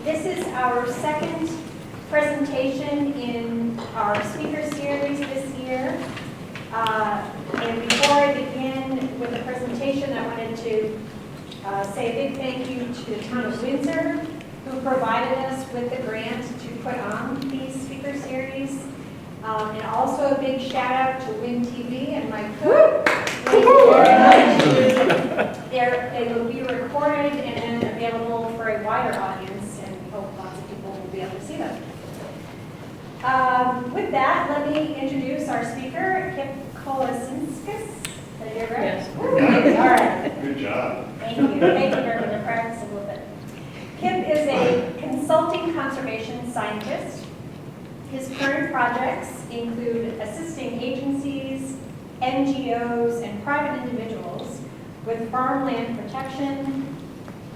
This is our second presentation in our speaker series this year. And before I begin with the presentation, I wanted to say a big thank you to the town of Windsor, who provided us with the grant to put on these speaker series. And also a big shout out to Win TV and my cook. They will be recorded and then available for a wider audience, and we hope lots of people will be able to see them. With that, let me introduce our speaker, Kip Kolesinskas. Did I get it right? Yes. All right. Good job. Thank you. Thank you very much for practicing a little bit. Kip is a consulting conservation scientist. His current projects include assisting agencies, NGOs, and private individuals with farmland protection,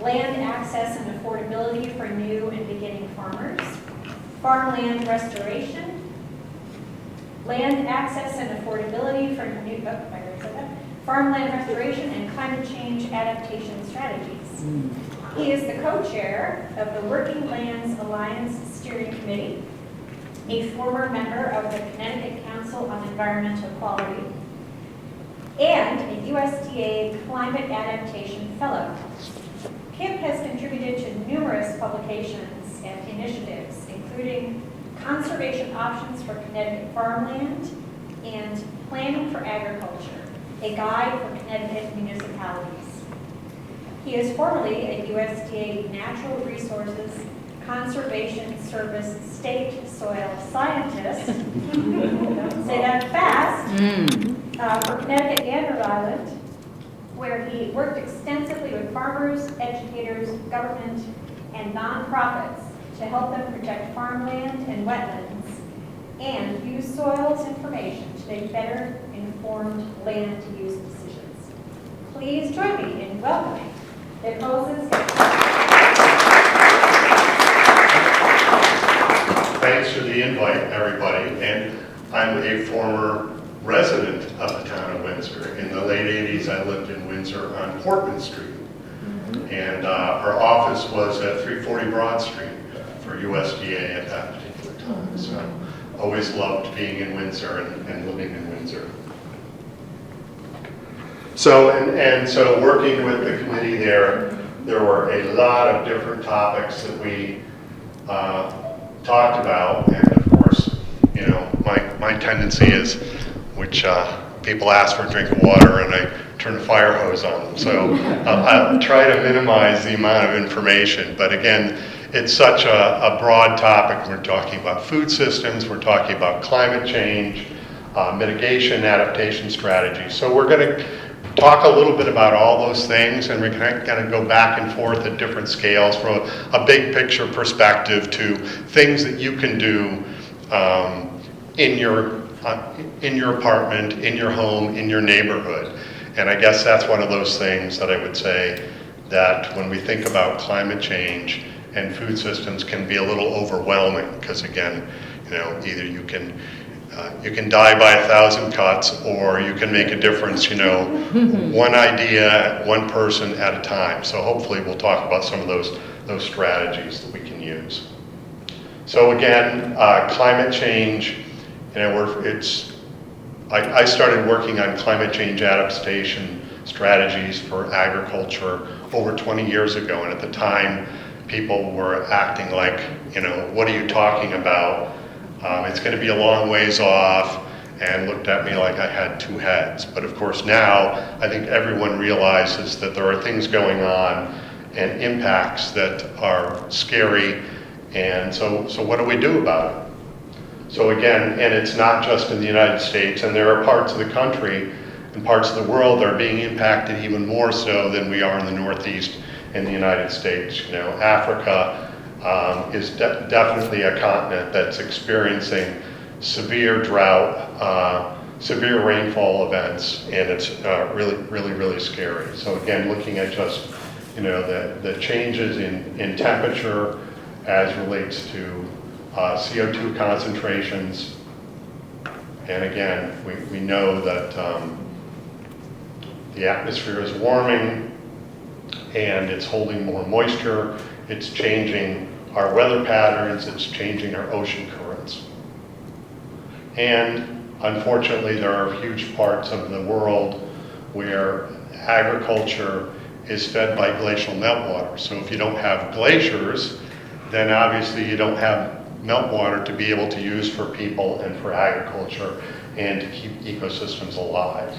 land access and affordability for new and beginning farmers, farmland restoration, land access and affordability for new, farmland restoration, and climate change adaptation strategies. He is the co-chair of the Working Lands Alliance Steering Committee, a former member of the Connecticut Council on Environmental Quality, and a USDA Climate Adaptation Fellow. Kip has contributed to numerous publications and initiatives, including Conservation Options for Connecticut Farmland and Planning for Agriculture, a guide for Connecticut municipalities. He is formerly a USDA Natural Resources Conservation Service State Soil Scientist, don't say that fast, for Connecticut and Rhode Island, where he worked extensively with farmers, educators, government, and nonprofits to help them protect farmland and wetlands and use soils information to make better informed land use decisions. Please join me in welcoming Kip Kolesinskas. Thanks for the invite, everybody. And I'm a former resident of the town of Windsor. In the late 80s, I lived in Windsor on Portman Street. And our office was at 340 Broad Street for USDA at that particular time. So always loved being in Windsor and living in Windsor. So, so working with the committee there were a lot of different topics that we talked about, and of course, you know, my tendency is, which people ask for a drink of water and I turn a fire hose on them, so I'll try to minimize the amount of information, but again, it's such a broad topic. We're talking about food systems, we're talking about climate change, mitigation, adaptation strategies, so we're going to talk a little bit about all those things, and we're going to go back and forth at different scales from a big picture perspective to things that you can do in your apartment, in your home, in your neighborhood. And I guess that's one of those things that I would say that when we think about climate change and food systems can be a little overwhelming, because again, you know, either you can die by 1,000 cuts, or you can make a difference, you know, one idea, one person at a time. So hopefully we'll talk about some of those strategies that we can use. So again, climate change, you know, I started working on climate change adaptation strategies for agriculture over 20 years ago, and at the time, people were acting like, you know, what are you talking about? It's going to be a long ways off, and looked at me like I had two heads. But of course now, I think everyone realizes that there are things going on and impacts that are scary, and so what do we do about it? So again, and it's not just in the United States, and there are parts of the country and parts of the world that are being impacted even more so than we are in the Northeast in the United States. You know, Africa is definitely a continent that's experiencing severe drought, severe rainfall events, and it's really scary. So again, looking at just, you know, the changes in temperature as relates to CO2 concentrations, and again, we know that the atmosphere is warming and it's holding more moisture. it's changing our weather patterns, it's changing our ocean currents. And unfortunately, there are huge parts of the world where agriculture is fed by glacial meltwater. So if you don't have glaciers, then obviously you don't have meltwater to be able to use for people and for agriculture and to keep ecosystems alive.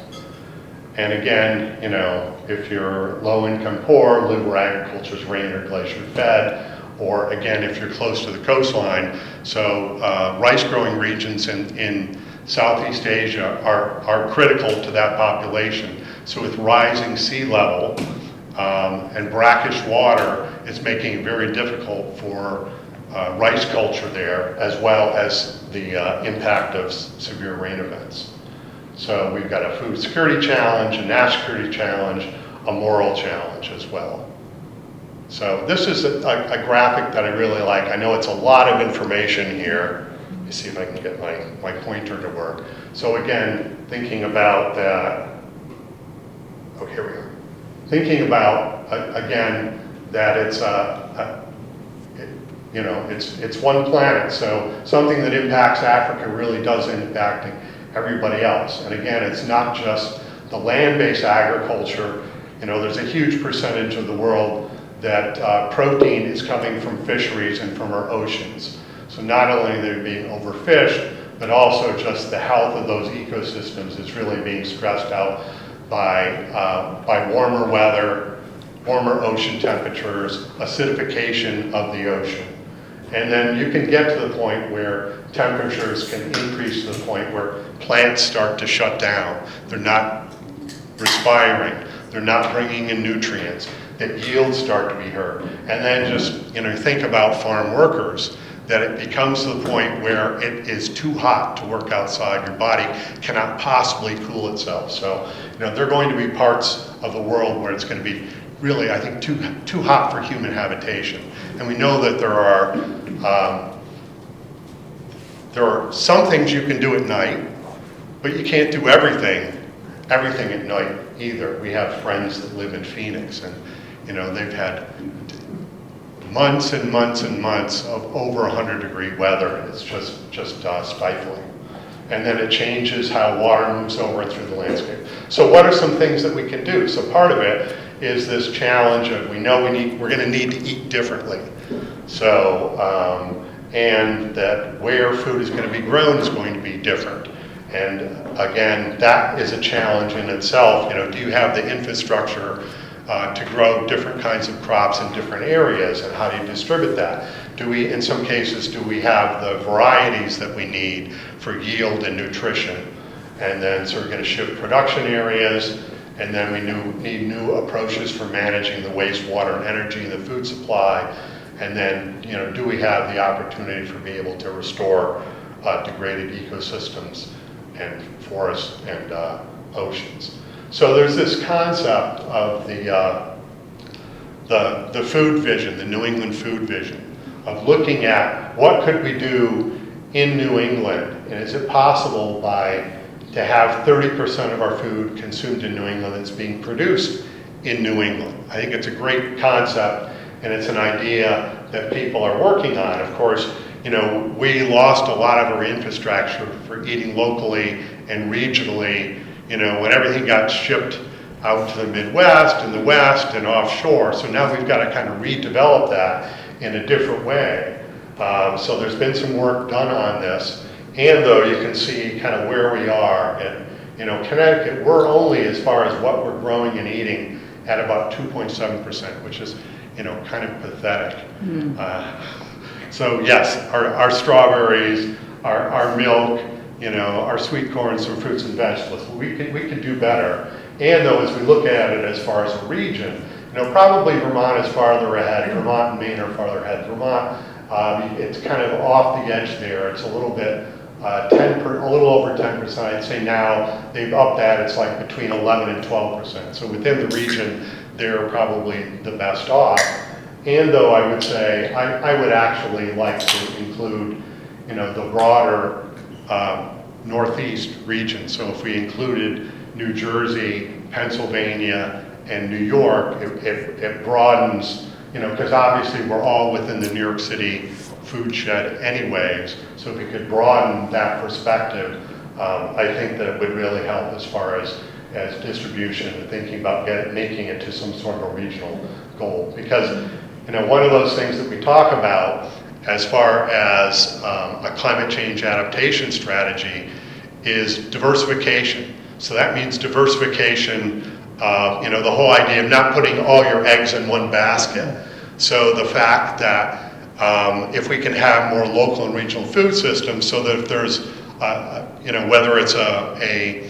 And again, you know, if you're low income poor, live where agriculture is rain or glacier fed, or again, if you're close to the coastline. So rice growing regions in Southeast Asia are critical to that population. So with rising sea level and brackish water, it's making it very difficult for rice culture there, as well as the impact of severe rain events. So we've got a food security challenge, a national security challenge, a moral challenge as well. So this is a graphic that I really like. I know it's a lot of information here. Let me see if I can get my pointer to work. So again, thinking about that, oh, here we go. Thinking about, again, that it's you know, it's one planet, so something that impacts Africa really does impact everybody else. And again, it's not just the land-based agriculture. You know, there's a huge percentage of the world that protein is coming from fisheries and from our oceans. So not only are they being overfished, but also just the health of those ecosystems is really being stressed out by warmer weather, warmer ocean temperatures, acidification of the ocean. And then you can get to the point where temperatures can increase to the point where plants start to shut down. They're not respiring. They're not bringing in nutrients. That yields start to be hurt. And then just, you know, think about farm workers, that it becomes to the point where it is too hot to work outside. Your body cannot possibly cool itself. So, you know, there are going to be parts of the world where it's going to be really, I think, too hot for human habitation. And we know that there are some things you can do at night, but you can't do everything at night either. We have friends that live in Phoenix, and you know, they've had months and months and months of over 100-degree weather. It's just stifling. And then it changes how water moves over through the landscape. So what are some things that we can do? So part of it is this challenge of we know we're going to need to eat differently. So, and that where food is going to be grown is going to be different. And again, that is a challenge in itself. You know, do you have the infrastructure to grow different kinds of crops in different areas, and how do you distribute that? Do we, in some cases, do we have the varieties that we need for yield and nutrition? And then so we're going to shift production areas, and then we need new approaches for managing the wastewater and energy in the food supply. And then, you know, do we have the opportunity for being able to restore degraded ecosystems and forests and oceans? So there's this concept of the food vision, the New England food vision, of looking at what could we do in New England, and is it possible to have 30% of our food consumed in New England that's being produced in New England? I think it's a great concept, and it's an idea that people are working on. Of course, you know, we lost a lot of our infrastructure for eating locally and regionally, you know, when everything got shipped out to the Midwest and the West and offshore. So now we've got to kind of redevelop that in a different way. So there's been some work done on this. And though you can see kind of where we are, and you know, Connecticut, we're only, as far as what we're growing and eating, at about 2.7%, which is, you know, kind of pathetic. So yes, our strawberries, our milk, you know, our sweet corn, some fruits and vegetables, we could do better. And though, as we look at it as far as a region, you know, probably Vermont is farther ahead. Vermont and Maine are farther ahead. Vermont, it's kind of off the edge there. It's a little bit, a little over 10%. I'd say now they've upped that. It's like between 11 and 12%. So within the region, they're probably the best off. And though I would say, I would actually like to include, you know, the broader Northeast region. So if we included New Jersey, Pennsylvania, and New York, it broadens, because obviously we're all within the New York City food shed anyways, so if we could broaden that perspective, I think that it would really help as far as distribution and thinking about making it to some sort of a regional goal. Because, one of those things that we talk about as far as a climate change adaptation strategy is diversification. So that means diversification of, the whole idea of not putting all your eggs in one basket. So the fact that if we can have more local and regional food systems, so that if there's, whether it's a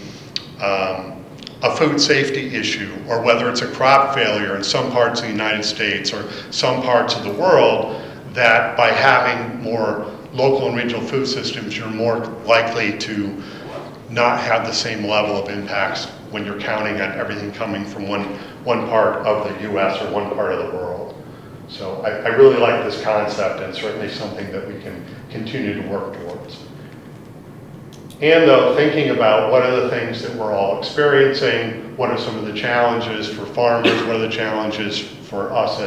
food safety issue, or whether it's a crop failure in some parts of the United States or some parts of the world, that by having more local and regional food systems, you're more likely to not have the same level of impacts when you're counting on everything coming from one part of the US or one part of the world. So I really like this concept, and certainly something that we can continue to work towards. And though, thinking about what are the things that we're all experiencing, what are some of the challenges for farmers, what are the challenges for us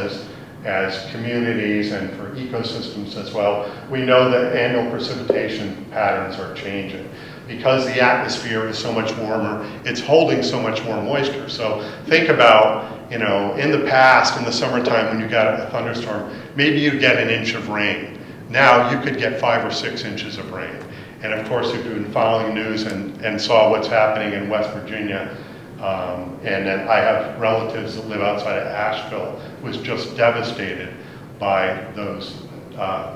as communities and for ecosystems as well, we know that annual precipitation patterns are changing. Because the atmosphere is so much warmer, it's holding so much more moisture. So think about, in the past, in the summertime when you got a thunderstorm, maybe you'd get an inch of rain. Now you could get 5 or 6 inches of rain. And of course, if you've been following news and saw what's happening in West Virginia, and then I have relatives that live outside of Asheville, was just devastated by those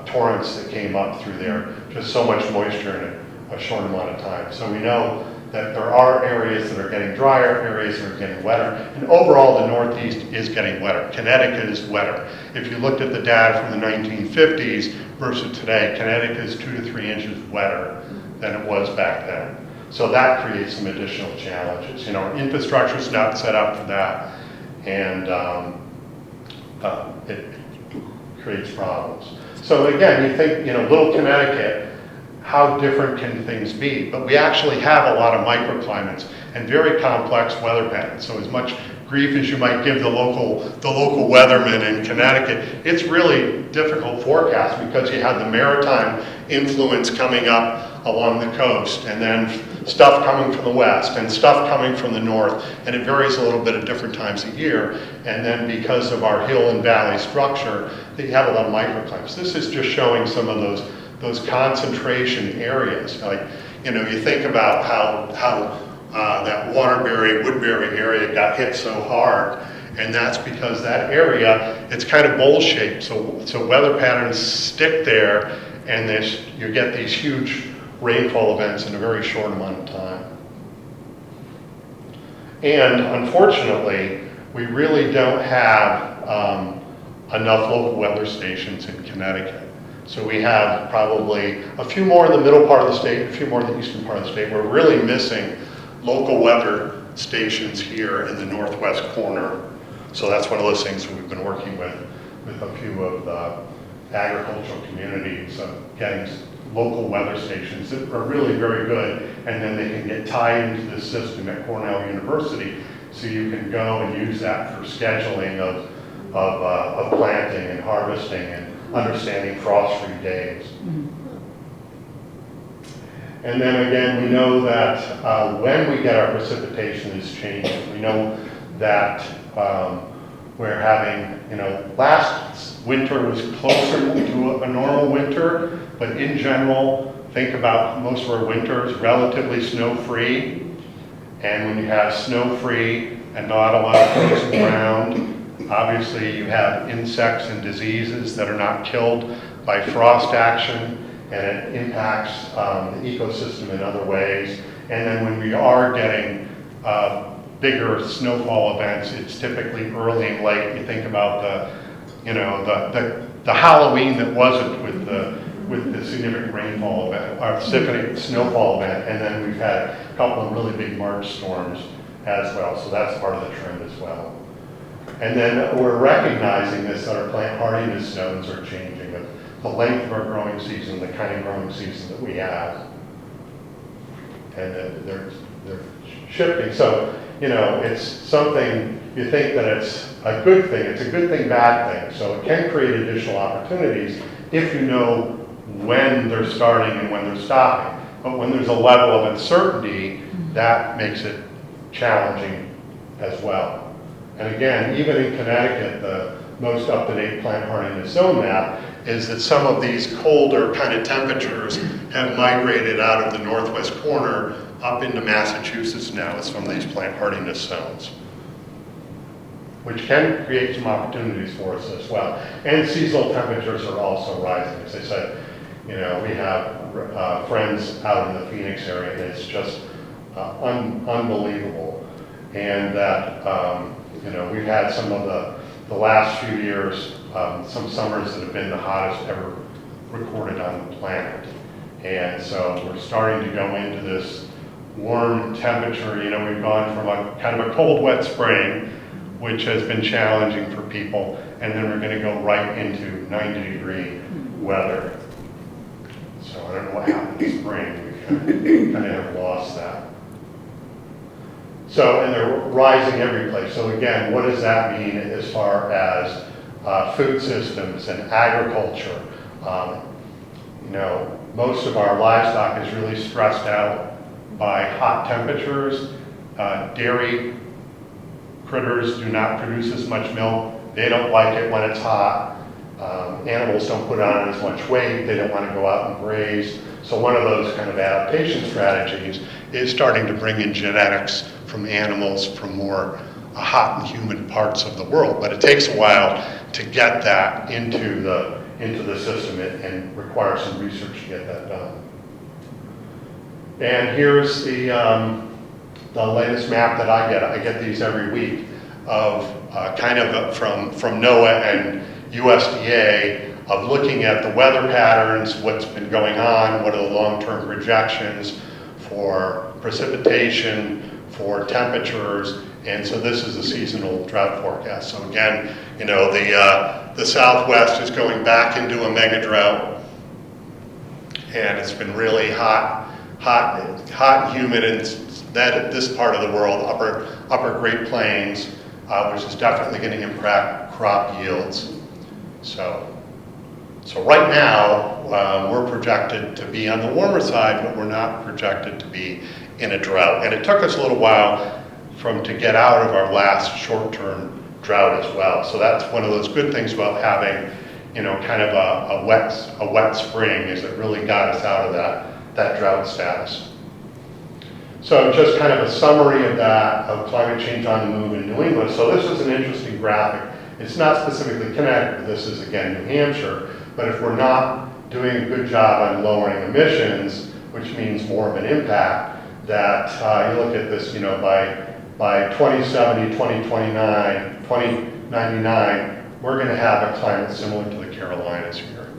torrents that came up through there. Just so much moisture in a short amount of time. So we know that there are areas that are getting drier, areas that are getting wetter, and overall the Northeast is getting wetter. Connecticut is wetter. If you looked at the data from the 1950s versus today, Connecticut is 2 to 3 inches wetter than it was back then. So that creates some additional challenges. Our infrastructure is not set up for that, and it creates problems. So again, you think, little Connecticut, how different can things be? But we actually have a lot of microclimates and very complex weather patterns. So as much grief as you might give the local weathermen in Connecticut, it's really difficult forecast because you have the maritime influence coming up along the coast, and then stuff coming from the west and stuff coming from the north, and it varies a little bit at different times of year. And then because of our hill and valley structure, you have a lot of microclimates. This is just showing some of those concentration areas. Like, you think about how that Waterbury, Woodbury area got hit so hard, and that's because that area, it's kind of bowl-shaped, so weather patterns stick there, and you get these huge rainfall events in a very short amount of time. And unfortunately, we really don't have enough local weather stations in Connecticut. So we have probably a few more in the middle part of the state, a few more in the eastern part of the state. We're really missing local weather stations here in the northwest corner. So that's one of those things that we've been working with a few of the agricultural communities, getting local weather stations that are really very good, and then they can get tied into the system at Cornell University, so you can go and use that for scheduling of planting and harvesting and understanding frost-free days. And then again, we know that when we get our precipitation is changing. We know that we're having, last winter was closer to a normal winter, but in general, think about most of our winters relatively snow-free. And when you have snow-free and not a lot of frozen ground, obviously you have insects and diseases that are not killed by frost action, and it impacts the ecosystem in other ways. And then when we are getting bigger snowfall events, it's typically early and late. You think about the Halloween that wasn't with the significant rainfall event, or significant snowfall event, and then we've had a couple of really big March storms as well. So that's part of the trend as well. And then we're recognizing this, that our plant hardiness zones are changing, the length of our growing season, the kind of growing season that we have. And they're shifting. So, it's something, you think that it's a good thing. It's a good thing, bad thing. So it can create additional opportunities if you know when they're starting and when they're stopping. But when there's a level of uncertainty, that makes it challenging as well. And again, even in Connecticut, the most up-to-date plant hardiness zone map is that some of these colder kind of temperatures have migrated out of the northwest corner up into Massachusetts now as some of these plant hardiness zones, which can create some opportunities for us as well. And seasonal temperatures are also rising. As I said, we have friends out in the Phoenix area, and it's just unbelievable. And that, we've had some of the last few years, some summers that have been the hottest ever recorded on the planet. And so we're starting to go into this warm temperature. We've gone from a kind of a cold, wet spring, which has been challenging for people, and then we're going to go right into 90-degree weather. So I don't know what happened in spring. We kind of have lost that. So, and they're rising every place. So again, what does that mean as far as food systems and agriculture? Most of our livestock is really stressed out by hot temperatures. Dairy critters do not produce as much milk. They don't like it when it's hot. Animals don't put on as much weight. They don't want to go out and graze. So one of those kind of adaptation strategies is starting to bring in genetics from animals from more hot and humid parts of the world. But it takes a while to get that into the system and requires some research to get that done. And here's the latest map that I get. I get these every week of kind of from NOAA and USDA of looking at the weather patterns, what's been going on, what are the long-term projections for precipitation, for temperatures, and so this is a seasonal drought forecast. So again, the Southwest is going back into a mega drought, and it's been really hot and humid in this part of the world, upper Great Plains, which is definitely going to impact crop yields. So right now, we're projected to be on the warmer side, but we're not projected to be in a drought. And it took us a little while to get out of our last short-term drought as well. So that's one of those good things about having, kind of a wet spring, is it really got us out of that drought status. So just kind of a summary of that, of climate change on the move in New England. So this is an interesting graphic. It's not specifically Connecticut, this is again New Hampshire, but if we're not doing a good job on lowering emissions, which means more of an impact, that you look at this, by 2070, 2029, 2099, we're going to have a climate similar to the Carolinas here.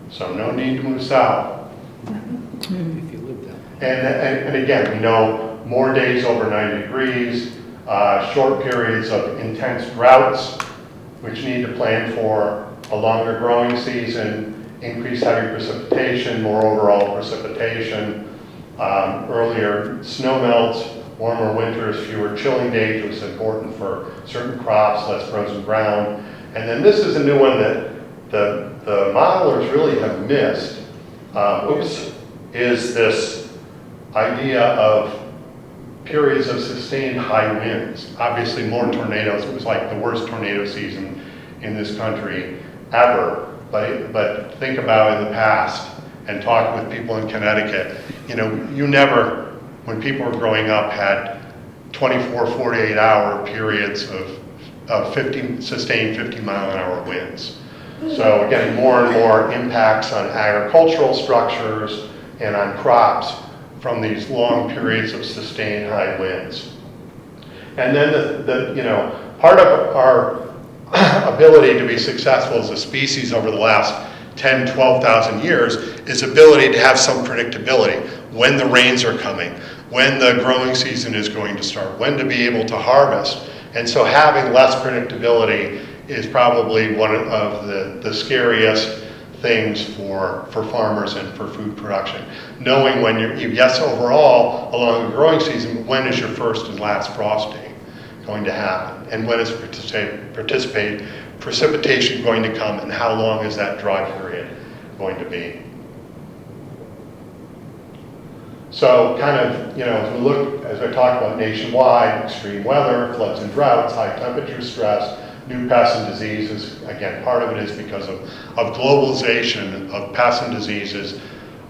So no need to move south. If you live there. And again, we know more days over 90 degrees, short periods of intense droughts, which need to plan for a longer growing season, increased heavy precipitation, more overall precipitation, earlier snow melts, warmer winters, fewer chilling days, which is important for certain crops, less frozen ground. And then this is a new one that the modelers really have missed, is this idea of periods of sustained high winds. Obviously more tornadoes. It was like the worst tornado season in this country ever. But think about in the past and talk with people in Connecticut. You never, when people were growing up, had 24, 48-hour periods of sustained 50-mile-an-hour winds. So again, more and more impacts on agricultural structures and on crops from these long periods of sustained high winds. And then part of our ability to be successful as a species over the last 10, 12,000 years is ability to have some predictability. When the rains are coming, when the growing season is going to start, when to be able to harvest. And so having less predictability is probably one of the scariest things for farmers and for food production. Knowing when yes, overall, along the growing season, when is your first and last frost day going to happen? And when is precipitation going to come, and how long is that dry period going to be? So kind of, as we look, as I talked about nationwide, extreme weather, floods and droughts, high temperature stress, new pests and diseases. Again, part of it is because of globalization of pests and diseases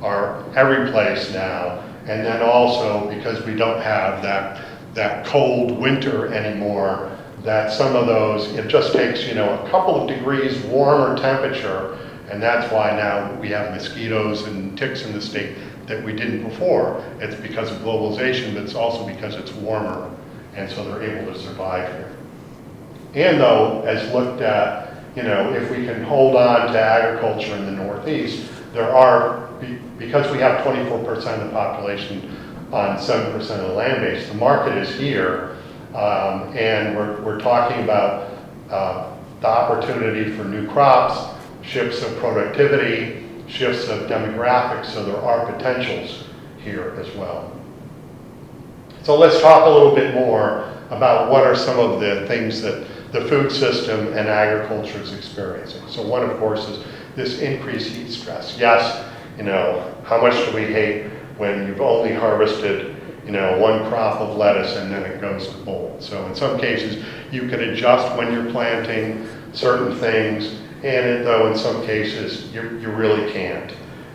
are every place now. And then also because we don't have that cold winter anymore, that some of those, it just takes, a couple of degrees warmer temperature, and that's why now we have mosquitoes and ticks in the state that we didn't before. It's because of globalization, but it's also because it's warmer, and so they're able to survive here. And though, as looked at, if we can hold on to agriculture in the Northeast, there are, because we have 24% of the population on 7% of the land base, the market is here, and we're talking about the opportunity for new crops, shifts of productivity, shifts of demographics, so there are potentials here as well. So let's talk a little bit more about what are some of the things that the food system and agriculture is experiencing. So one, of course, is this increased heat stress. Yes, how much do we hate when you've only harvested, one crop of lettuce and then it goes to mold. So in some cases, you can adjust when you're planting certain things, and though in some cases, you really can't.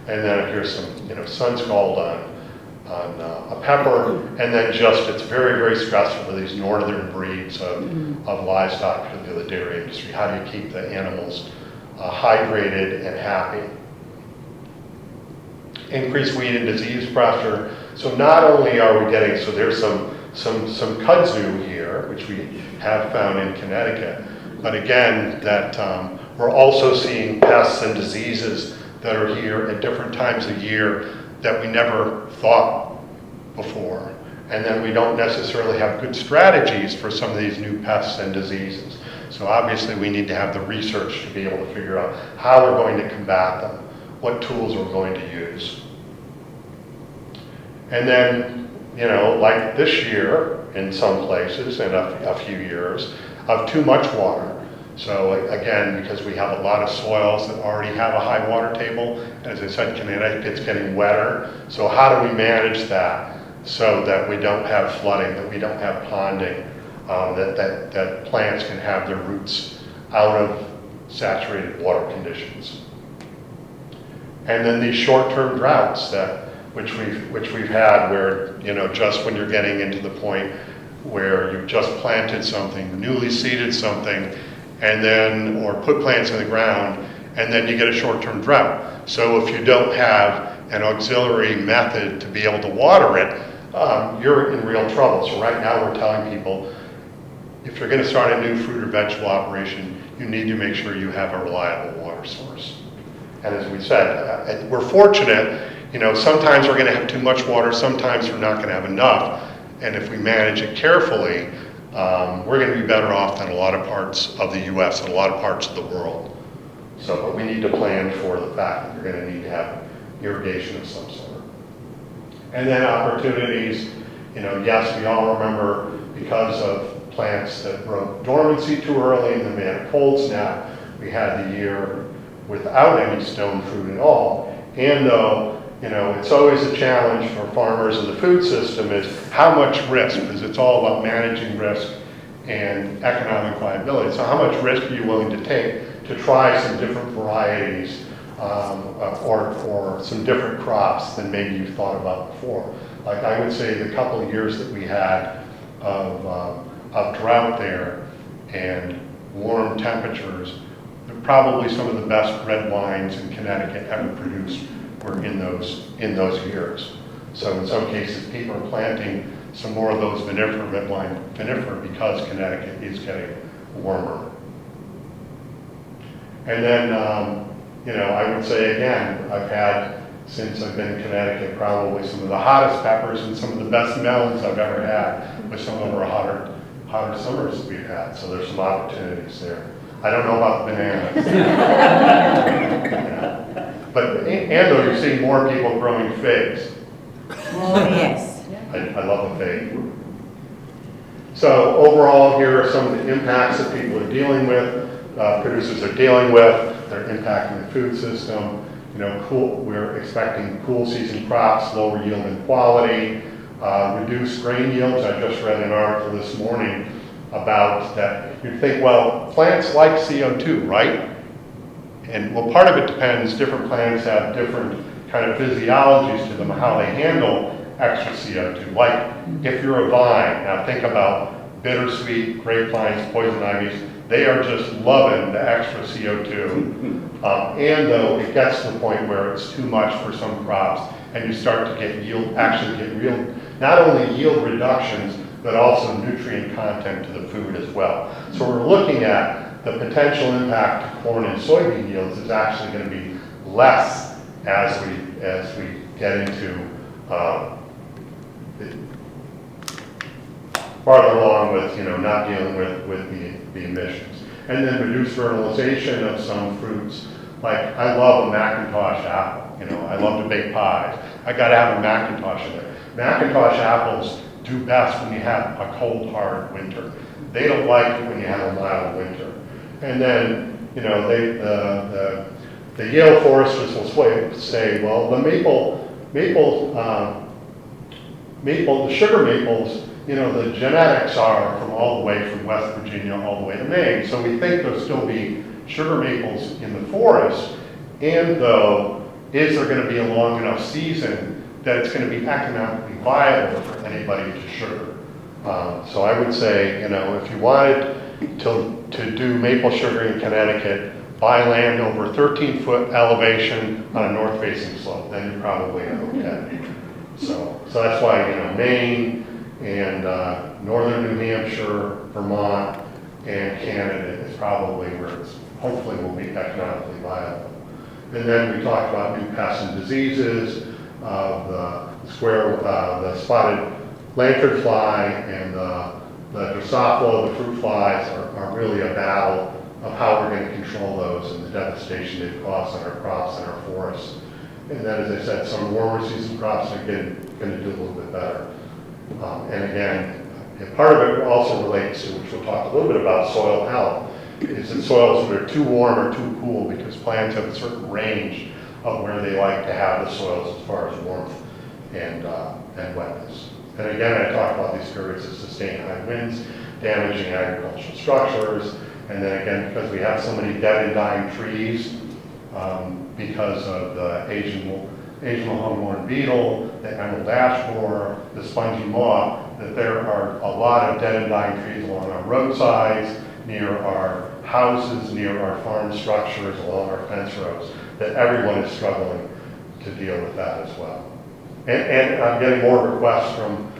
And then if there's some, sun scald on a pepper, and then just it's very, very stressful for these northern breeds of livestock, particularly the dairy industry. How do you keep the animals hydrated and happy? Increased weed and disease pressure. So not only are we getting, so there's some kudzu here, which we have found in Connecticut, but again, that we're also seeing pests and diseases that are here at different times of year that we never thought before. And then we don't necessarily have good strategies for some of these new pests and diseases. So obviously we need to have the research to be able to figure out how we're going to combat them, what tools we're going to use. And then, like this year in some places and a few years of too much water. So again, because we have a lot of soils that already have a high water table, as I said, Connecticut's getting wetter. So how do we manage that so that we don't have flooding, that we don't have ponding, that plants can have their roots out of saturated water conditions? And then these short-term droughts which we've had, where just when you're getting into the point where you've just planted something, newly seeded something, and then, or put plants in the ground, and then you get a short-term drought. So if you don't have an auxiliary method to be able to water it, you're in real trouble. So right now we're telling people, if you're gonna start a new fruit or vegetable operation, you need to make sure you have a reliable water source. And as we said, we're fortunate, sometimes we're gonna have too much water, sometimes we're not gonna have enough. And if we manage it carefully, we're going to be better off than a lot of parts of the U.S. and a lot of parts of the world. So, but we need to plan for the fact that you're going to need to have irrigation of some sort. And then opportunities, yes, we all remember because of plants that broke dormancy too early and then we had a cold snap, we had the year without any stone fruit at all. And though, it's always a challenge for farmers in the food system is how much risk, because it's all about managing risk and economic viability. So how much risk are you willing to take to try some different varieties or some different crops than maybe you've thought about before? Like I would say the couple of years that we had of drought there and warm temperatures, probably some of the best red wines in Connecticut ever produced were in those years. So in some cases, people are planting some more of those vinifera, red wine vinifera, because Connecticut is getting warmer. And then, I would say again, I've had, since I've been in Connecticut, probably some of the hottest peppers and some of the best melons I've ever had, with some of our hotter summers that we've had. So there's some opportunities there. I don't know about the bananas. But, and though you're seeing more people growing figs. Oh, yes. I love a fig. So overall, here are some of the impacts that people are dealing with, producers are dealing with. They're impacting the food system. You know, we're expecting cool season crops, lower yield and quality, reduced grain yields. I just read an article this morning about that. You'd think, well, plants like CO2, right? And well, part of it depends. Different plants have different kind of physiologies to them, how they handle extra CO2. Like if you're a vine, now think about bittersweet, grapevines, poison ivies, they are just loving the extra CO2. And though it gets to the point where it's too much for some crops and you start to get yield, actually get real, not only yield reductions, but also nutrient content to the food as well. So we're looking at the potential impact to corn and soybean yields is actually going to be less as we get into farther along with, you know, not dealing with the emissions. And then reduce fertilization of some fruits. Like, I love a Macintosh apple. You know, I love to bake pies. I got to have a Macintosh in there. Macintosh apples do best when you have a cold, hard winter. They don't like it when you have a mild winter. And then, you know, the Yale foresters will say, well, the sugar maples, you know, the genetics are from all the way from West Virginia all the way to Maine. So we think there'll still be sugar maples in the forest. And though, is there going to be a long enough season that it's going to be economically viable for anybody to sugar? So I would say, you know, if you wanted to do maple sugar in Connecticut, buy land over 13-foot elevation on a north-facing slope, then you're probably okay. So that's why, you know, Maine and northern New Hampshire, Vermont, and Canada is probably where it's hopefully will be economically viable. And then we talked about new pests and diseases, the spotted lantern fly and the Drosophila, the fruit flies are really a battle of how we're going to control those and the devastation they've caused on our crops and our forests. And then, as I said, some warmer season crops are going to do a little bit better. And again, part of it also relates to, which we'll talk a little bit about, soil health, is that soils that are too warm or too cool, because plants have a certain range of where they like to have the soils as far as warmth and wetness. And again, I talked about these periods of sustained high winds, damaging agricultural structures, and then again, because we have so many dead and dying trees, because of the Asian longhorn beetle, the emerald ash borer, the spongy moth, that there are a lot of dead and dying trees along our roadsides, near our houses, near our farm structures, along our fence rows, that everyone is struggling to deal with that as well. And I'm getting more requests from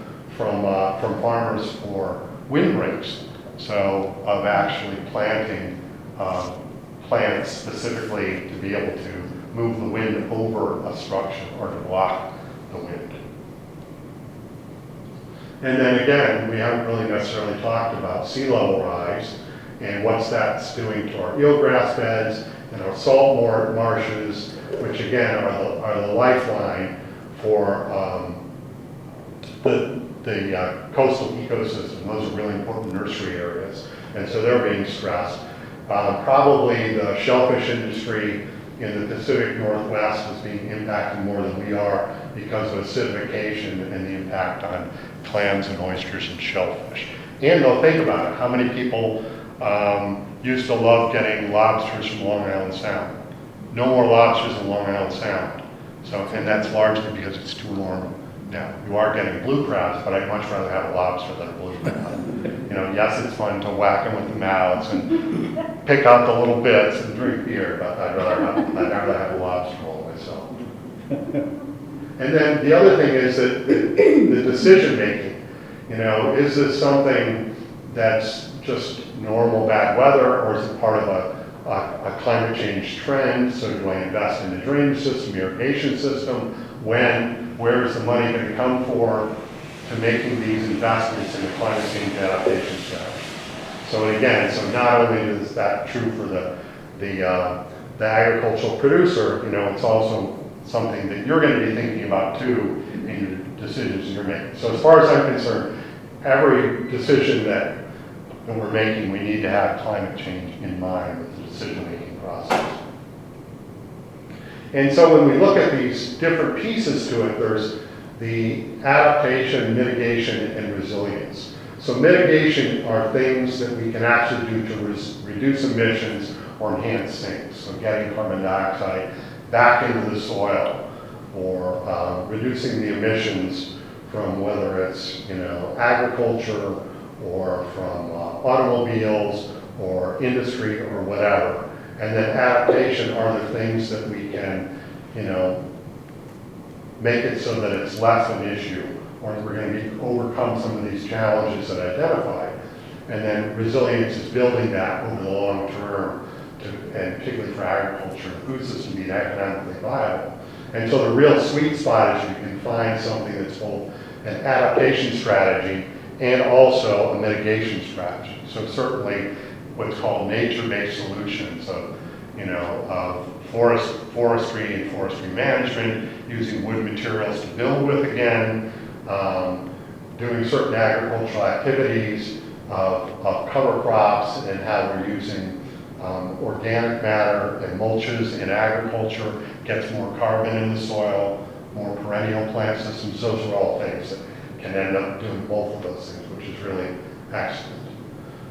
farmers for windbreaks, so of actually planting plants specifically to be able to move the wind over a structure or to block the wind. And then again, we haven't really necessarily talked about sea level rise and what's that's doing to our eelgrass beds and our salt marshes, which again are the lifeline for the coastal ecosystem. Those are really important nursery areas, and so they're being stressed. Probably the shellfish industry in the Pacific Northwest is being impacted more than we are because of acidification and the impact on clams and oysters and shellfish. And they'll think about it. How many people used to love getting lobsters from Long Island Sound? No more lobsters in Long Island Sound. So, and that's largely because it's too warm now. You are getting blue crabs, but I'd much rather have a lobster than a blue crab. You know, yes, it's fun to whack them with the mouths and pick out the little bits and drink beer, but I'd rather have a lobster roll myself. And then the other thing is that the decision making. You know, is this something that's just normal bad weather, or is it part of a climate change trend? So do I invest in the drainage system, irrigation system? Where is the money going to come for to making these investments in the climate change adaptation strategy? So again, so not only is that true for the agricultural producer, you know, it's also something that you're going to be thinking about too in your decisions you're making. So as far as I'm concerned, every decision that we're making, we need to have climate change in mind with the decision-making process. And so when we look at these different pieces to it, there's the adaptation, mitigation, and resilience. So mitigation are things that we can actually do to reduce emissions or enhance things. So getting carbon dioxide back into the soil, or reducing the emissions from whether it's, you know, agriculture or from automobiles or industry or whatever. And then adaptation are the things that we can, you know, make it so that it's less an issue, or we're going to overcome some of these challenges that I identified. And then resilience is building that over the long term, and particularly for agriculture and food system to be economically viable. And so the real sweet spot is you can find something that's both an adaptation strategy and also a mitigation strategy. So certainly what's called nature-based solutions of, you know, of forestry and forestry management, using wood materials to build with again, doing certain agricultural activities of cover crops and how we're using organic matter and mulches in agriculture, gets more carbon in the soil, more perennial plant systems. Those are all things that can end up doing both of those things, which is really excellent.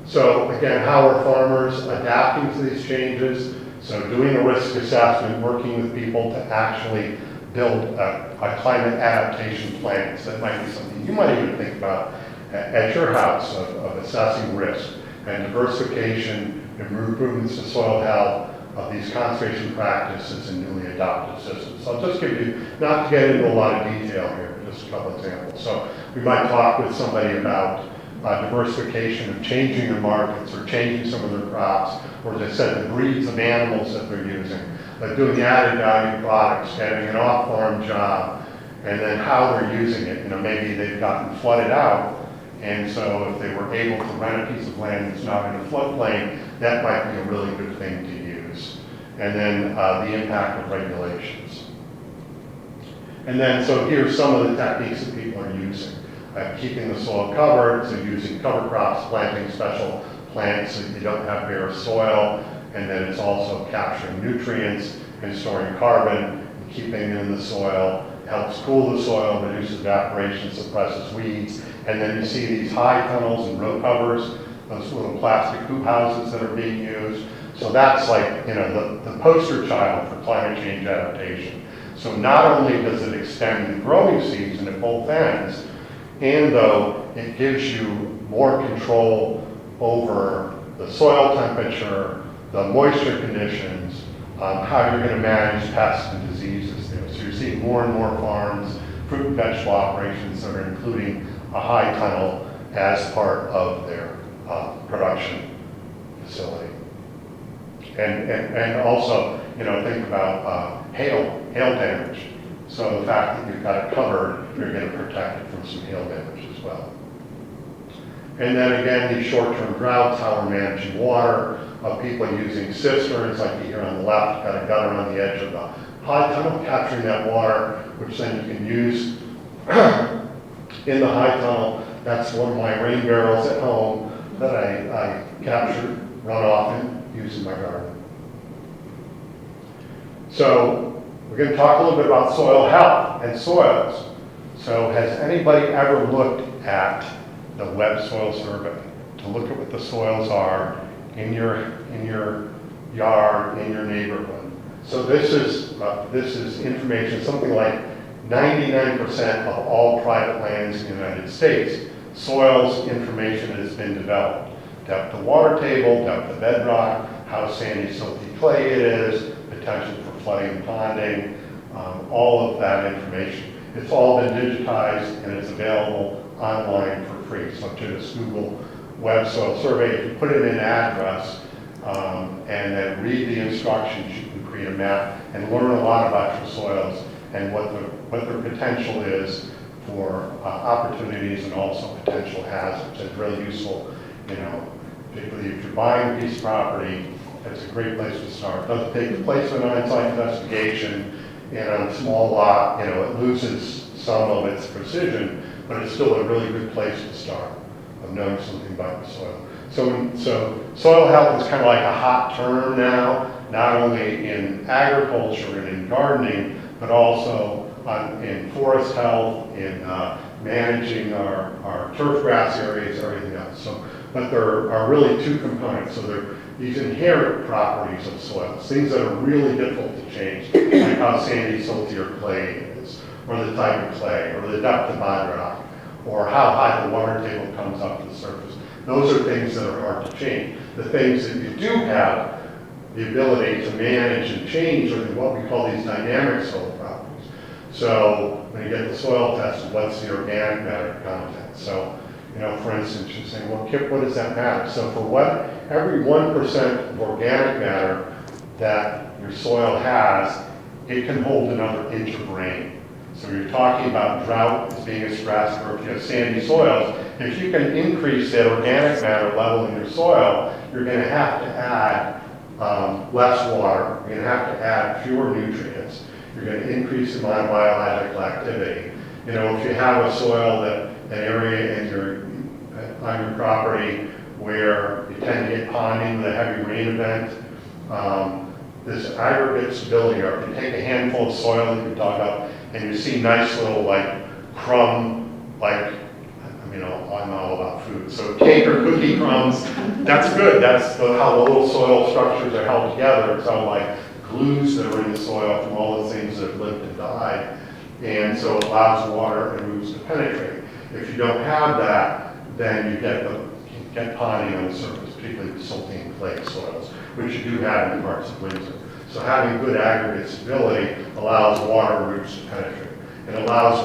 So again, how are farmers adapting to these changes? So doing a risk assessment, working with people to actually build a climate adaptation plan. So that might be something you might even think about at your house of assessing risk and diversification, improvements to soil health of these conservation practices and newly adopted systems. So I'll just give you, not to get into a lot of detail here, but just a couple examples. So we might talk with somebody about diversification of changing their markets or changing some of their crops, or as I said, the breeds of animals that they're using, like doing added value products, having an off-farm job, and then how they're using it. You know, maybe they've gotten flooded out, and so if they were able to rent a piece of land that's not in a floodplain, that might be a really good thing to use. And then the impact of regulations. And then, so here's some of the techniques that people are using. Keeping the soil covered, so using cover crops, planting special plants so you don't have bare soil, and then it's also capturing nutrients and storing carbon, and keeping it in the soil, helps cool the soil, reduces evaporation, suppresses weeds, and then you see these high tunnels and row covers, those little plastic hoop houses that are being used. So that's like, you know, the poster child for climate change adaptation. So not only does it extend the growing season at both ends, and though it gives you more control over the soil temperature, the moisture conditions, how you're going to manage pests and diseases there. So you're seeing more and more farms, fruit and vegetable operations that are including a high tunnel as part of their production facility. And also, you know, think about hail damage. So the fact that you've got it covered, you're going to protect it from some hail damage as well. And then again, these short-term droughts, how we're managing water, of people using cisterns, like you hear on the left, got a gutter on the edge of the high tunnel, capturing that water, which then you can use in the high tunnel. That's one of my rain barrels at home that I captured runoff in using my garden. So we're going to talk a little bit about soil health and soils. So has anybody ever looked at the Web Soil Survey to look at what the soils are in your yard, in your neighborhood? So this is information, something like 99% of all private lands in the United States, soils information has been developed. Depth of water table, depth of bedrock, how sandy, silty clay it is, potential for flooding and ponding, all of that information. It's all been digitized and it's available online for free. So just Google Web Soil Survey, if you put in an address and then read the instructions, you can create a map and learn a lot about your soils and what their potential is for opportunities and also potential hazards. It's really useful, you know, particularly if you're buying a piece of property, it's a great place to start. It doesn't take place in an on-site investigation, and on a small lot, it loses some of its precision, but it's still a really good place to start of knowing something about the soil. So soil health is kind of like a hot term now, not only in agriculture and in gardening, but also in forest health, in managing our turf grass areas, everything else. But there are really two components. So there are these inherent properties of soils, things that are really difficult to change, like how sandy, silty, or clay is, or the type of clay, or the depth of bedrock, or how high the water table comes up to the surface. Those are things that are hard to change. The things that you do have the ability to manage and change are what we call these dynamic soil properties. So when you get the soil tested, what's the organic matter content? So, for instance, you're saying, well, Kip, what does that matter? So for every 1% of organic matter that your soil has, it can hold another inch of rain. So you're talking about drought as being a stress, or if you have sandy soils, if you can increase that organic matter level in your soil, you're going to have to add less water, you're going to have to add fewer nutrients, you're going to increase the amount of biological activity. If you have a soil an area on your property where you tend to get ponding with a heavy rain event, this aggregate stability, or if you take a handful of soil that you dug up and you see nice little crumb, I'm all about food. So cake or cookie crumbs, that's good. That's how the little soil structures are held together. It's all like glues that are in the soil from all the things that have lived and died. And so it allows water and roots to penetrate. If you don't have that, then you get ponding on the surface, particularly the silty and clay soils, which you do have in parts of Windsor. So having good aggregate stability allows water and roots to penetrate. It allows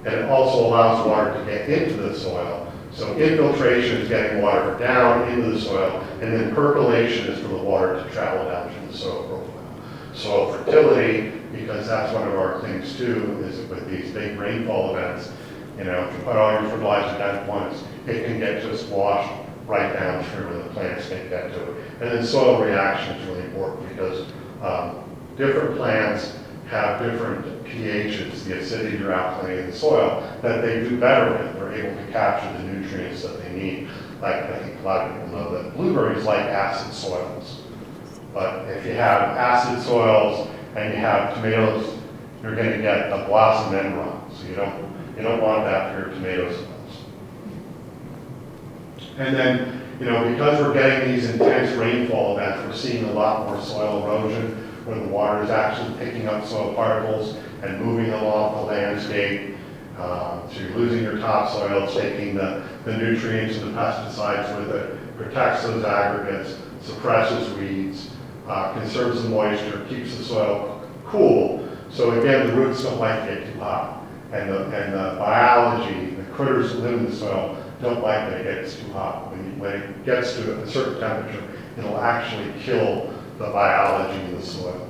and it also allows water to get into the soil. So infiltration is getting water down into the soil, and then percolation is for the water to travel down through the soil profile. Soil fertility, because that's one of our things too, is with these big rainfall events, if you put all your fertilizer down at once, it can get just washed right down through and the plants can't get to it. And then soil reaction is really important because different plants have different pHs, the acidity or alkalinity of the soil, that they do better with. They're able to capture the nutrients that they need. Like, I think a lot of people know that blueberries like acid soils. But if you have acid soils and you have tomatoes, you're going to get a blossom end rot. So you don't want that for your tomato soils. And then, because we're getting these intense rainfall events, we're seeing a lot more soil erosion, where the water is actually picking up soil particles and moving them off the landscape. So you're losing your topsoil, it's taking the nutrients and the pesticides with it, protects those aggregates, suppresses weeds, conserves the moisture, keeps the soil cool. So again, the roots don't like to get too hot. And the biology, the critters that live in the soil, don't like that it gets too hot. When it gets to a certain temperature, it'll actually kill the biology in the soil.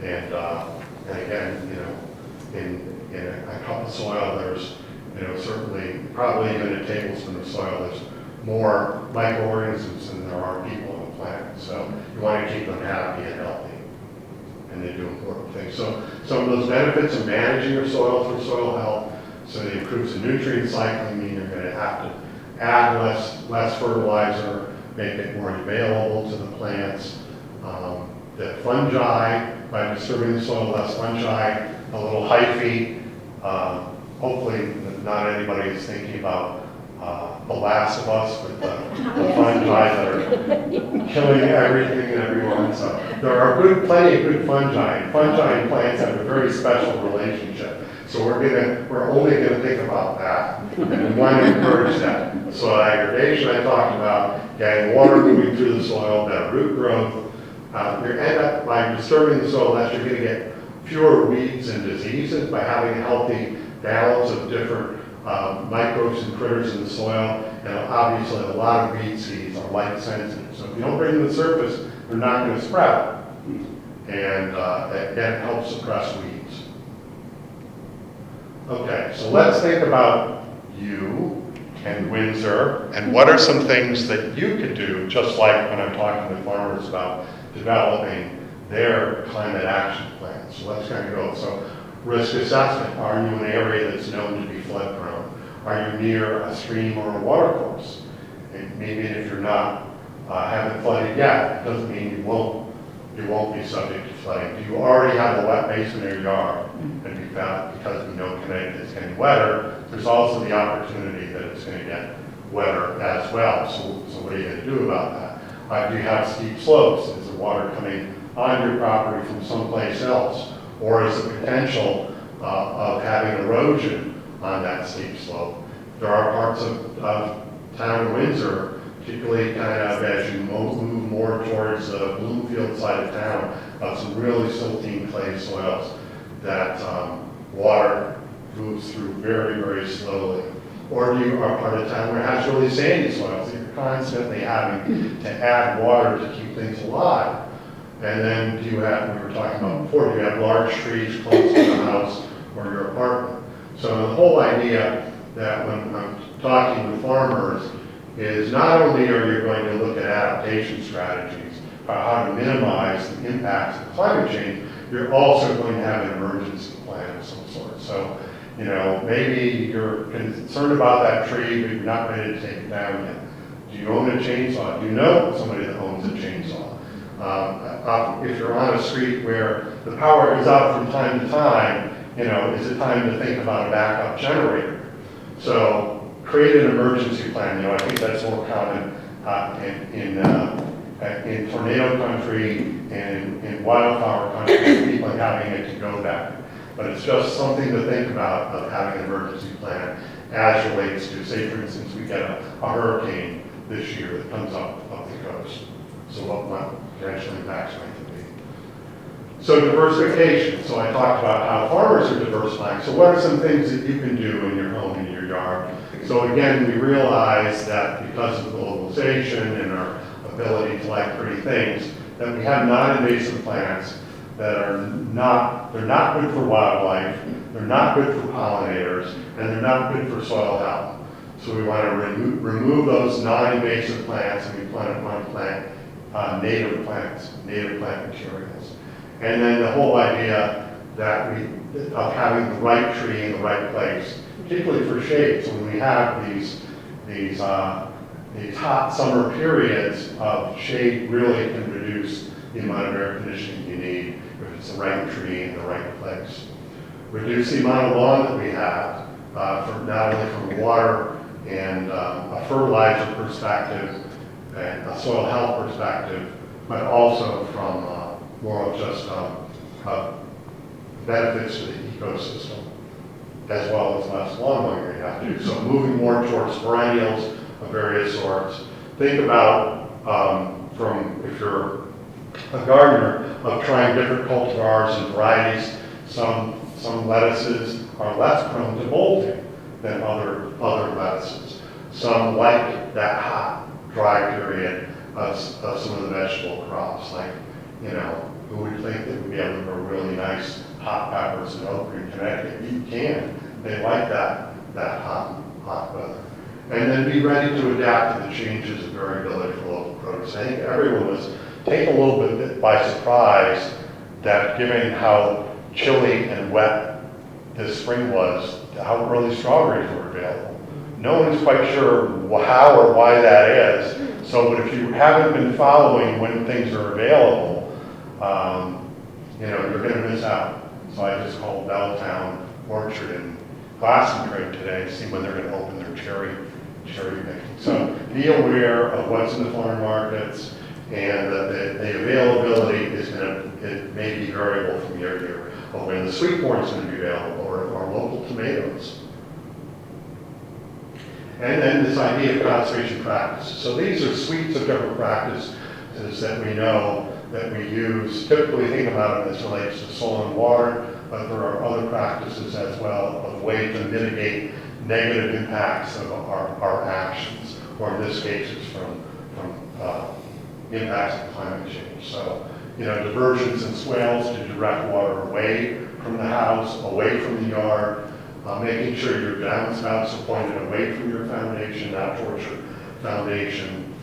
And again, in a cup of soil, there's, certainly, probably even a tablespoon of soil, there's more microorganisms than there are people on the planet. So you want to keep them happy and healthy. And they do important things. So some of those benefits of managing your soil for soil health, so it improves the nutrient cycling, meaning you're going to have to add less fertilizer, make it more available to the plants. The fungi, by disturbing the soil, less fungi, a little hyphae. Hopefully not anybody is thinking about The Last of Us with the fungi that are killing everything and everyone. So there are plenty of good fungi. Fungi and plants have a very special relationship. So we're only going to think about that, and we want to encourage that. So aggregation I talked about, getting water moving through the soil, better root growth. You end up, by disturbing the soil less, you're going to get fewer weeds and diseases by having a healthy balance of different microbes and critters in the soil. And obviously a lot of weed seeds are light sensitive. So if you don't bring them to the surface, they're not going to sprout. And that helps suppress weeds. Okay, so let's think about you and Windsor, and what are some things that you could do, just like when I'm talking to farmers about developing their climate action plans. So let's kind of go. So risk assessment, are you in an area that's known to be flood prone? Are you near a stream or a water course? And maybe if you're not, haven't flooded yet, it doesn't mean you won't be subject to flooding. Do you already have a wet basin in your yard? And we found, because we know Connecticut is getting wetter, there's also the opportunity that it's going to get wetter as well. So what are you going to do about that? Do you have steep slopes? Is the water coming on your property from someplace else? Or is the potential of having erosion on that steep slope? There are parts of town of Windsor, particularly kind of as you move more towards the Bloomfield side of town, of some really silty clay soils that water moves through very, very slowly. Or you are part of town where it has really sandy soils that you're constantly having to add water to keep things alive. And then do you have, we were talking about before, do you have large trees close to the house or your apartment? So the whole idea that when I'm talking with farmers is not only are you going to look at adaptation strategies about how to minimize the impacts of climate change, you're also going to have an emergency plan of some sort. So, you know, maybe you're concerned about that tree, but you're not ready to take it down yet. Do you own a chainsaw? Do you know somebody that owns a chainsaw? If you're on a street where the power is out from time to time, you know, is it time to think about a backup generator? So create an emergency plan. You know, I think that's more common in tornado country and in wildfire country, people having a to-go bag. But it's just something to think about of having an emergency plan as relates to, say, for instance, we get a hurricane this year that comes up the coast. So what potential impacts might there be? So diversification. So I talked about how farmers are diversifying. So what are some things that you can do in your home, in your yard? So again, we realize that because of globalization and our ability to like pretty things, that we have non-invasive plants that are they're not good for wildlife, they're not good for pollinators, and they're not good for soil health. So we want to remove those non-invasive plants, and we want to plant native plants, native plant materials. And then the whole idea that of having the right tree in the right place, particularly for shade. So when we have these hot summer periods of shade, really can reduce the amount of air conditioning you need if it's the right tree in the right place. Reduce the amount of lawn that we have, from not only from water and a fertilizer perspective and a soil health perspective, but also from more of just benefits to the ecosystem, as well as less lawn mowing you have to do. So moving more towards perennials of various sorts. Think about, if you're a gardener, of trying different cultivars and varieties. Some lettuces are less prone to bolting than other lettuces. Some like that hot, dry period of some of the vegetable crops. Like, you know, who would think that would be able to grow really nice hot peppers in Oak Green, Connecticut? You can. They like that hot weather. And then be ready to adapt to the changes of variability for local produce. I think everyone was taken a little bit by surprise that given how chilly and wet this spring was, how early strawberries were available. No one is quite sure how or why that is. So, but if you haven't been following when things are available, you know, you're going to miss out. So I just called Belltown Orchard and Glastonbury today to see when they're going to open their cherry picking. So be aware of what's in the farm markets, and the availability it may be variable from year to year. But when the sweet corn is going to be available, or local tomatoes. And then this idea of conservation practices. So these are suites of different practices that we know that we use. Typically think about it as relates to soil and water, but there are other practices as well of ways to mitigate negative impacts of our actions, or in this case it's from impacts of climate change. So, you know, diversions and swales to direct water away from the house, away from the yard, making sure your downspouts are pointed away from your foundation, not towards your foundation,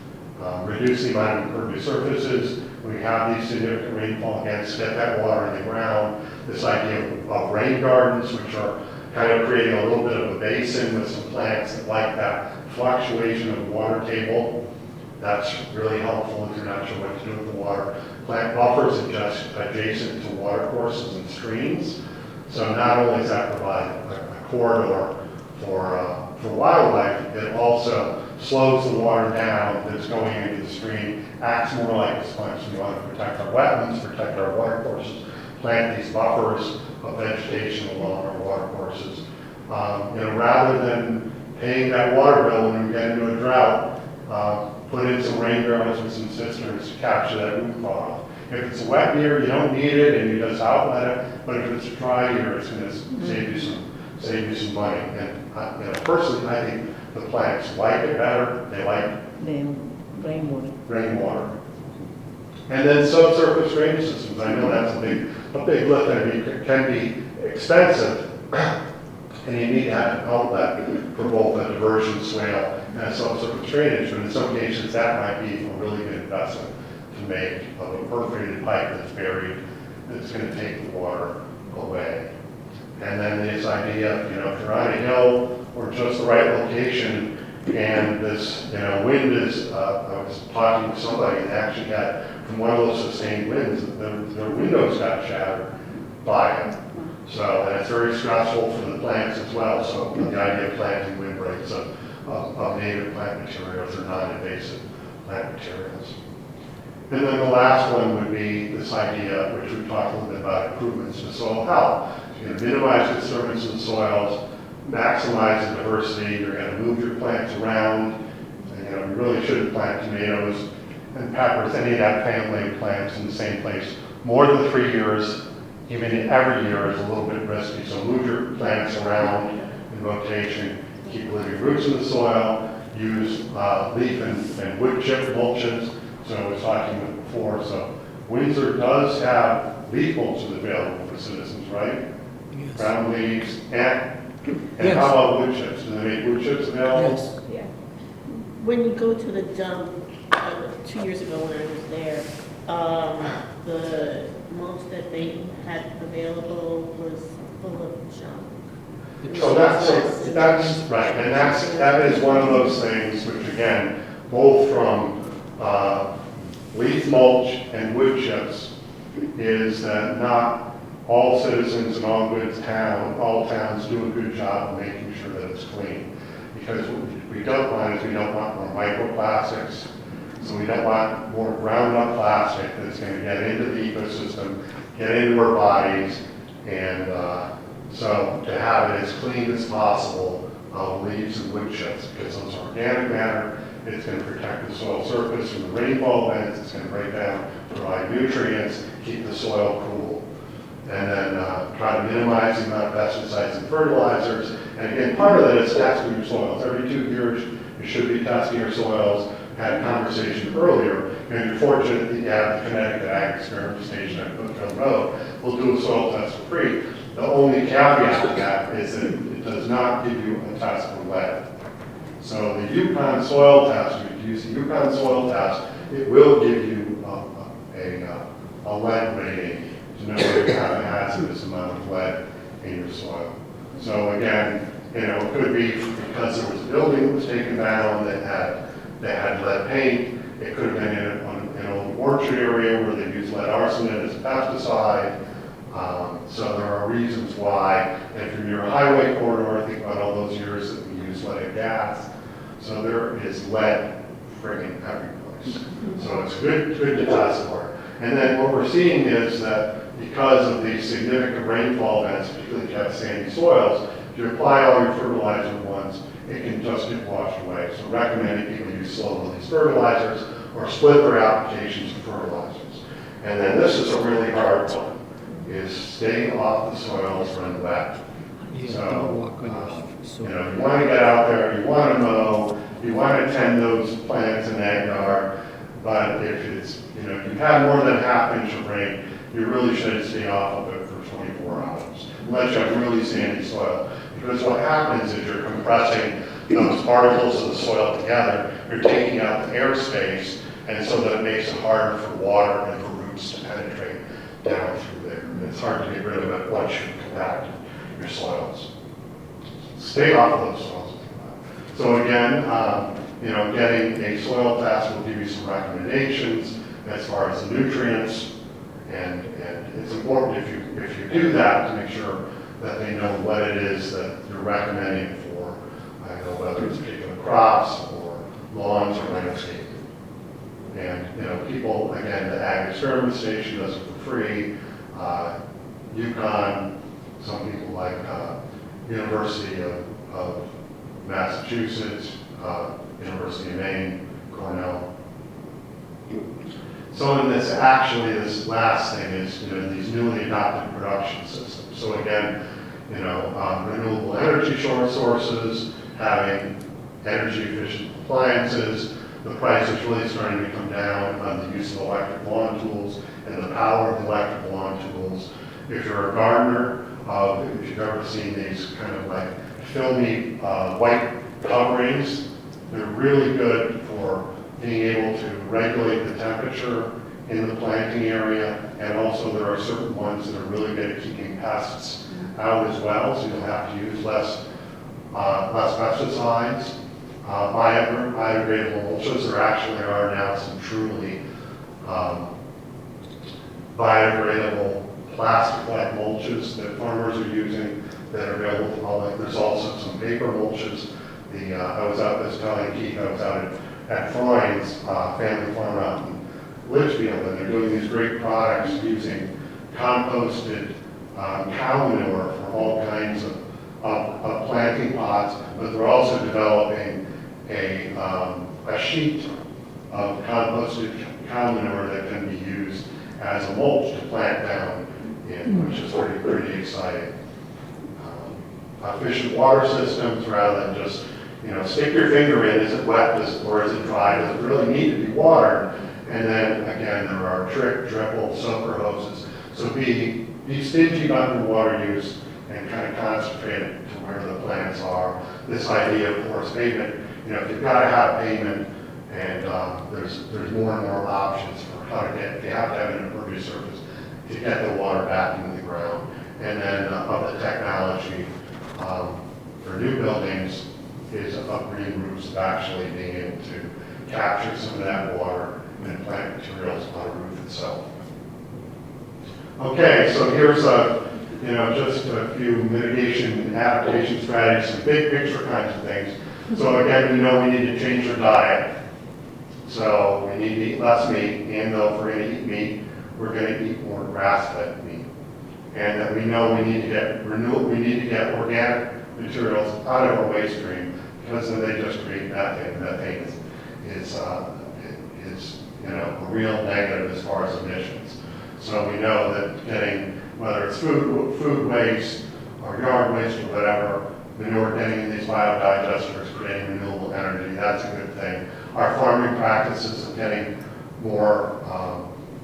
reduce the amount of impervious surfaces. When we have these significant rainfall events, get that water in the ground. This idea of rain gardens, which are kind of creating a little bit of a basin with some plants that like that fluctuation of water table. That's really helpful if you're not sure what to do with the water. Plant buffers are just adjacent to water courses and streams. So not only does that provide a corridor for wildlife, it also slows the water down that's going into the stream, acts more like a sponge. We want to protect our wetlands, protect our water courses, plant these buffers of vegetation along our water courses. Rather than paying that water bill when we get into a drought, put in some rain gardens with some cisterns to capture that root runoff. If it's a wet year, you don't need it and you just outlet it, but if it's a dry year, it's going to save you some money. And personally, I think the plants like it better. They like rainwater. And then subsurface drainage systems. I know that's a big lift. I mean, it can be expensive, and you need to have an outlet for both a diversion swale and a subsurface drainage. But in some cases, that might be a really good investment to make of a perforated pipe that's buried, that's going to take the water away. And then this idea of, if you're on a hill or just the right location, and this, wind is, I was talking to somebody that actually had, from one of those sustained winds, their windows got shattered by it. So, and it's very stressful for the plants as well. So the idea of planting windbreaks of native plant materials or non-invasive plant materials. And then the last one would be this idea, which we've talked a little bit about, improvements to soil health. You're going to minimize disturbance in soils, maximize the diversity. You're going to move your plants around. And, you really shouldn't plant tomatoes and peppers, any of that family of plants in the same place more than 3 years. Even every year is a little bit risky. So move your plants around in rotation. Keep living roots in the soil. Use leaf and wood chip mulches. So I was talking before. So Windsor does have leaf mulches available for citizens, right? Yes. Brown leaves and Yes. how about wood chips? Do they make wood chips available? Yes. Yeah. When you go to the dump, 2 years ago when I was there, the mulch that they had available was full of junk. So that's right, and that is one of those things which, again, both from leaf mulch and wood chips, is that not all citizens in all towns do a good job of making sure that it's clean. Because what we don't want more microplastics. So we don't want more ground up plastic that's going to get into the ecosystem, get into our bodies, and so to have it as clean as possible, leaves and wood chips, because those are organic matter. It's going to protect the soil surface from the rainfall events. It's going to break down, provide nutrients, keep the soil cool. And then try to minimize the amount of pesticides and fertilizers. And again, part of that is testing your soils. Every 2 years, you should be testing your soils. Had a conversation earlier, and you're fortunate that you have the Connecticut Ag Experiment Station at Cookville Road. We'll do a soil test for free. The only caveat to that is that it does not give you a test for lead. So the Yukon soil test, if you use the Yukon soil test, it will give you a lead rating to know whether you have a hazardous amount of lead in your soil. So again, it could be because there was a building that was taken down that had lead paint. It could have been in an old orchard area where they use lead arsenate as a pesticide. So there are reasons why. If you're near a highway corridor, think about all those years that we use leaded gas. So there is lead friggin' every place. So it's good to test for. And then what we're seeing is that because of these significant rainfall events, particularly if you have sandy soils, if you apply all your fertilizer once, it can just get washed away. So recommending people use slow-release fertilizers or split their applications of fertilizers. And then this is a really hard one, is stay off the soils when wet. So, you want to get out there, you want to mow, you want to tend those plants in that yard, but if it's, if you have more than a half inch of rain, you really should stay off of it for 24 hours. unless you have really sandy soil. Because what happens is you're compressing those particles of the soil together, you're taking out the airspace, and so that it makes it harder for water and for roots to penetrate down through there. And it's hard to get rid of it once you've compacted your soils. Stay off of those soils. So again, getting a soil test will give you some recommendations as far as the nutrients, and it's important if you do that to make sure that they know what it is that you're recommending for, whether it's particular crops or lawns or landscaping. And people, again, the Ag Experiment Station does it for free. UConn, some people like University of Massachusetts, University of Maine, Cornell. So in this, this last thing is, these newly adopted production systems. So again, renewable energy sources, having energy efficient appliances. The price is really starting to come down on the use of electric lawn tools and the power of electric lawn tools. If you're a gardener, if you've ever seen these kind of like filmy white coverings, they're really good for being able to regulate the temperature in the planting area, and also there are certain ones that are really good at keeping pests out as well, so you'll have to use less pesticides. Biodegradable mulches, there actually are now some truly biodegradable plastic-like mulches that farmers are using that are available to the public. There's also some paper mulches. I was telling Keith, I was out at Freund's family farm out in Litchfield, and they're doing these great products using composted cow manure for all kinds of planting pots, but they're also developing a sheet of composted cow manure that can be used as a mulch to plant down in, which is pretty exciting. Efficient water systems, rather than just stick your finger in, is it wet or is it dry? Does it really need to be watered? And then again, there are dripple, soaker hoses. So be stingy about your water use and kind of concentrate it to where the plants are. This idea of porous pavement, if you've got to have pavement, and there's more and more options for how to get, you have to have an impervious surface to get the water back into the ground. And then of the technology for new buildings is of green roofs, of actually being able to capture some of that water and plant materials on the roof itself. Okay, so here's just a few mitigation and adaptation strategies, some big picture kinds of things. So again, we know we need to change our diet. So we need to eat less meat, and though if we're going to eat meat, we're going to eat more grass-fed meat. And that we know we need to get organic materials out of our waste stream, because then they just create methane. Methane is a real negative as far as emissions. So we know that getting, whether it's food waste or yard waste or whatever, manure getting in these biodigesters, creating renewable energy, that's a good thing. Our farming practices of getting more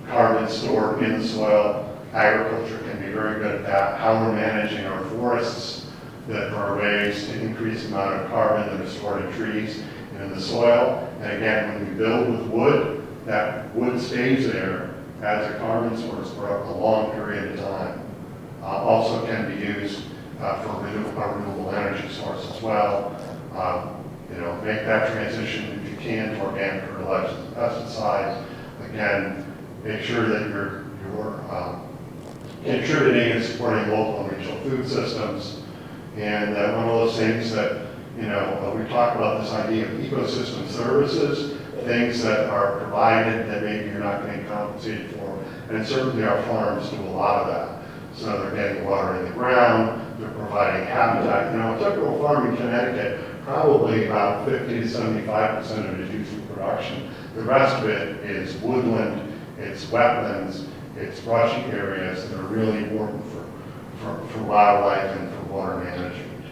carbon stored in the soil, agriculture can be very good at that. How we're managing our forests, that are ways to increase the amount of carbon that is stored in trees and in the soil. And again, when we build with wood, that wood stays there as a carbon source for a long period of time. Also can be used for renewable energy source as well. Make that transition if you can to organic fertilizers and pesticides. Again, make sure that you're contributing and supporting local and regional food systems. And one of those things that, we talk about this idea of ecosystem services, things that are provided that maybe you're not getting compensated for. And certainly our farms do a lot of that. So they're getting water in the ground, they're providing habitat. A typical farm in Connecticut, probably about 50 to 75% of it is used for production. The rest of it is woodland, it's wetlands, it's brushy areas that are really important for wildlife and for water management.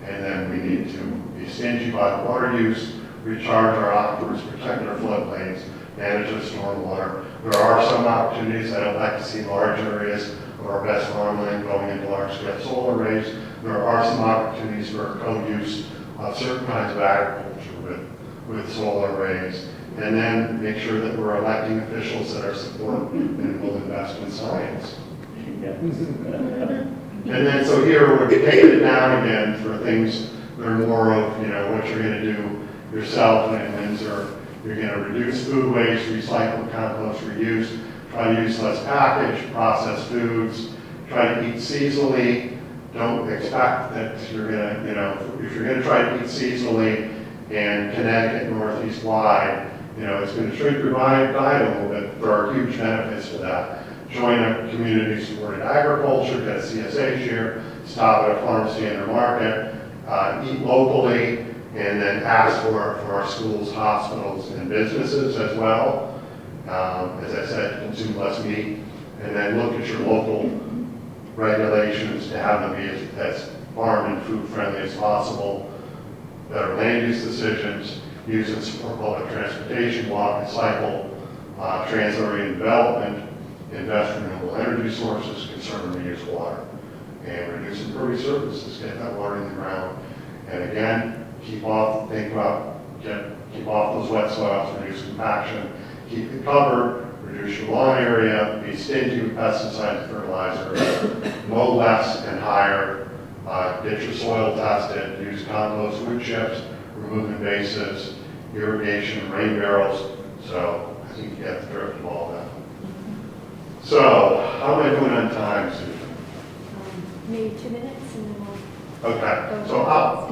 And then we need to be stingy about water use, recharge our aquifers, protect our floodplains, manage our stormwater. There are some opportunities. I don't like to see large areas of our best farmland going into large-scale solar arrays. There are some opportunities for co-use of certain kinds of agriculture with solar arrays. And then make sure that we're electing officials that are supportive and will invest in science. And then, so here we're taking it down again for things that are more of, what you're going to do yourself in Windsor. You're going to reduce food waste, recycle, compost, reuse, try to use less packaged, processed foods, try to eat seasonally. Don't expect that you're going to, if you're going to try to eat seasonally in Connecticut, Northeast wide, it's going to shrink your diet a little bit. There are huge benefits to that. Join a community-supported agriculture, get a CSA share, stop at a farm standard market, eat locally, and then ask for our schools, hospitals, and businesses as well. As I said, consume less meat, and then look at your local regulations to have them be as farm and food friendly as possible. Better land use decisions, use and support public transportation, walk and cycle, transit-oriented development, invest in renewable energy sources, conserve and reuse water, and reduce impervious surfaces, get that water in the ground. And again, keep off those wet soils, reduce compaction, keep it covered, reduce your lawn area, be stingy with pesticides and fertilizer, mow less and higher, get your soil tested, use compost, wood chips, remove invasives, irrigation, rain barrels. So I think you get the drift of all that. So how am I doing on time, Susan? Maybe 2 minutes and then we'll... Okay, so I'll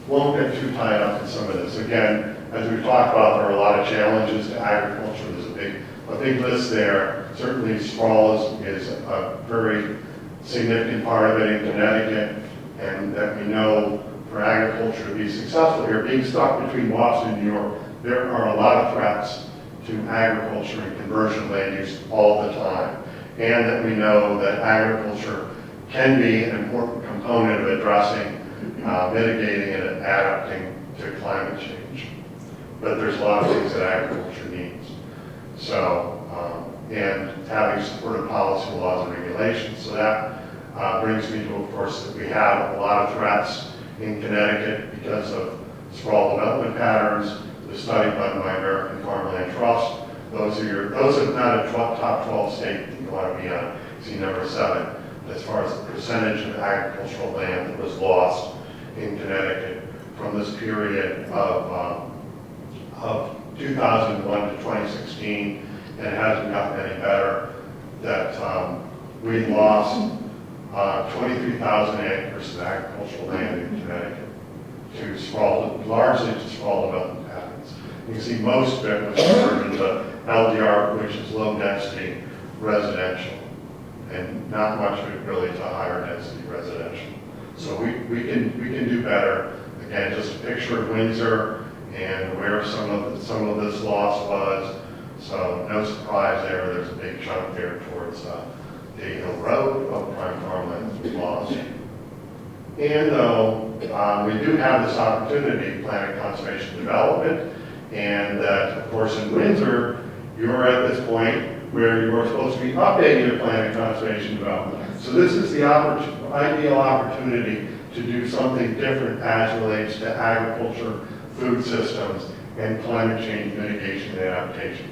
won't get too tied up in some of this. Again, as we talked about, there are a lot of challenges to agriculture. There's a big list there. Certainly sprawl is a very significant part of it in Connecticut, and that we know for agriculture to be successful here, being stuck between Boston and New York, there are a lot of threats to agriculture and conversion land use all the time. And that we know that agriculture can be an important component of addressing, mitigating, and adapting to climate change. But there's a lot of things that agriculture needs. So, and having supportive policy, laws, and regulations. So that brings me to, of course, that we have a lot of threats in Connecticut because of sprawl development patterns. The study done by American Farmland Trust. Those are not a top 12 state that you want to be on. See number 7, as far as the percentage of agricultural land that was lost in Connecticut from this period of 2001 to 2016, and it hasn't gotten any better. That we lost 23,000 acres of agricultural land in Connecticut to sprawl, largely to sprawl development patterns. You can see most of it was converted into LDR, which is low density residential, and not much of it really to higher density residential. So we can do better. Again, just a picture of Windsor and where some of this loss was. So no surprise there. There's a big chunk there towards Day Hill Road of prime farmland that we lost. And though we do have this opportunity, planning conservation development, and that, of course, in Windsor, you're at this point where you are supposed to be updating your planning conservation development. So this is the ideal opportunity to do something different as relates to agriculture, food systems, and climate change mitigation and adaptation.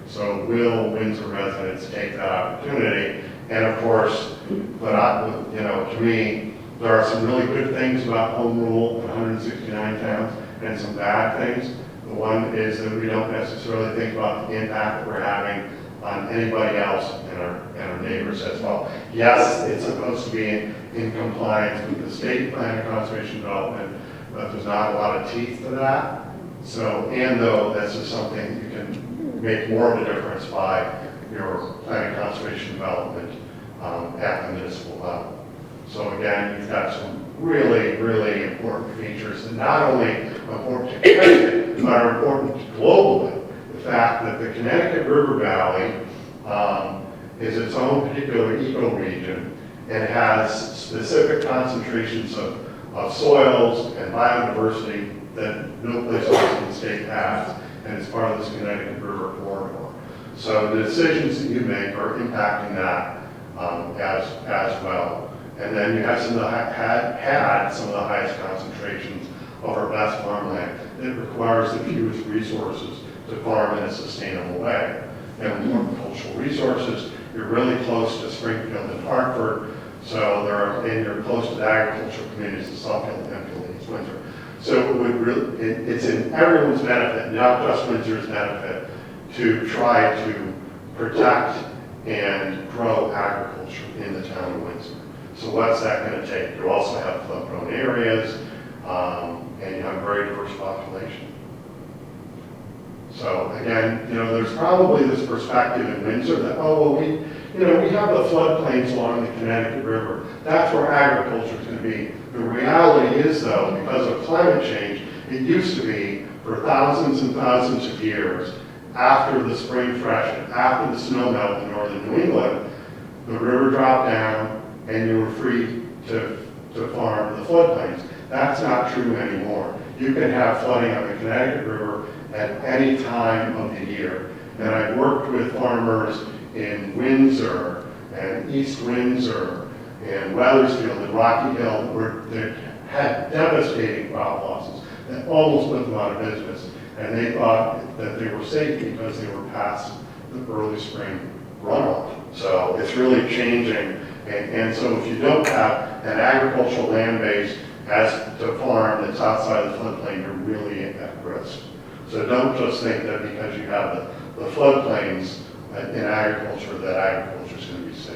So will Windsor residents take that opportunity? And of course, to me, there are some really good things about home rule in 169 towns and some bad things. The one is that we don't necessarily think about the impact that we're having on anybody else and our neighbors as well. Yes, it's supposed to be in compliance with the state plan of conservation development, but there's not a lot of teeth to that. So, and though this is something you can make more of a difference by your plan of conservation development at the municipal level. So again, you've got some really, really important features that not only are important to Connecticut, but are important globally. The fact that the Connecticut River Valley is its own particular ecoregion and has specific concentrations of soils and biodiversity that no place else in the state has, and it's part of this Connecticut River corridor. So the decisions that you make are impacting that as well. And then you have some of the, had some of the highest concentrations of our best farmland. It requires the fewest resources to farm in a sustainable way. And horticultural resources, you're really close to Springfield and Hartford, so and you're close to the agricultural communities of Suffield, Enfield, East Windsor. So it would really, it's in everyone's benefit, not just Windsor's benefit, to try to protect and grow agriculture in the town of Windsor. So what's that going to take? You also have flood-prone areas, and you have a very diverse population. So again, there's probably this perspective in Windsor that, oh, well, we have the floodplains along the Connecticut River. That's where agriculture is going to be. The reality is, though, because of climate change, it used to be for thousands and thousands of years, after the spring freshet, after the snow melt in northern New England, the river dropped down and you were free to farm the floodplains. That's not true anymore. You can have flooding on the Connecticut River at any time of the year. And I've worked with farmers in Windsor and East Windsor and Weathersfield and Rocky Hill where they had devastating crop losses that almost put them out of business. And they thought that they were safe because they were past the early spring runoff. So it's really changing. And so if you don't have an agricultural land base as to farm that's outside the floodplain, you're really at risk. So don't just think that because you have the floodplains in agriculture, that agriculture is going to be safe.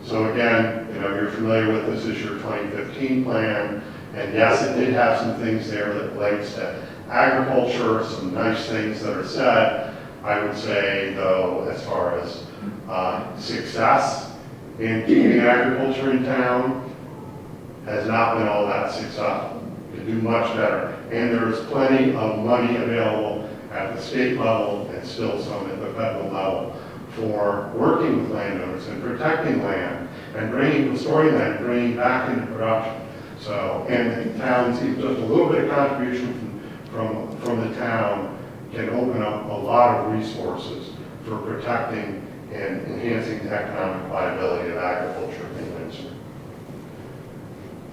So again, you're familiar with this as your 2015 plan, and yes, it did have some things there that relates to agriculture, some nice things that are said. I would say, though, as far as success in keeping agriculture in town, has not been all that successful. You can do much better. And there's plenty of money available at the state level and still some at the federal level for working with landowners and protecting land and restoring land and bringing back into production. So, and the towns, even just a little bit of contribution from the town can open up a lot of resources for protecting and enhancing the economic viability of agriculture in Windsor.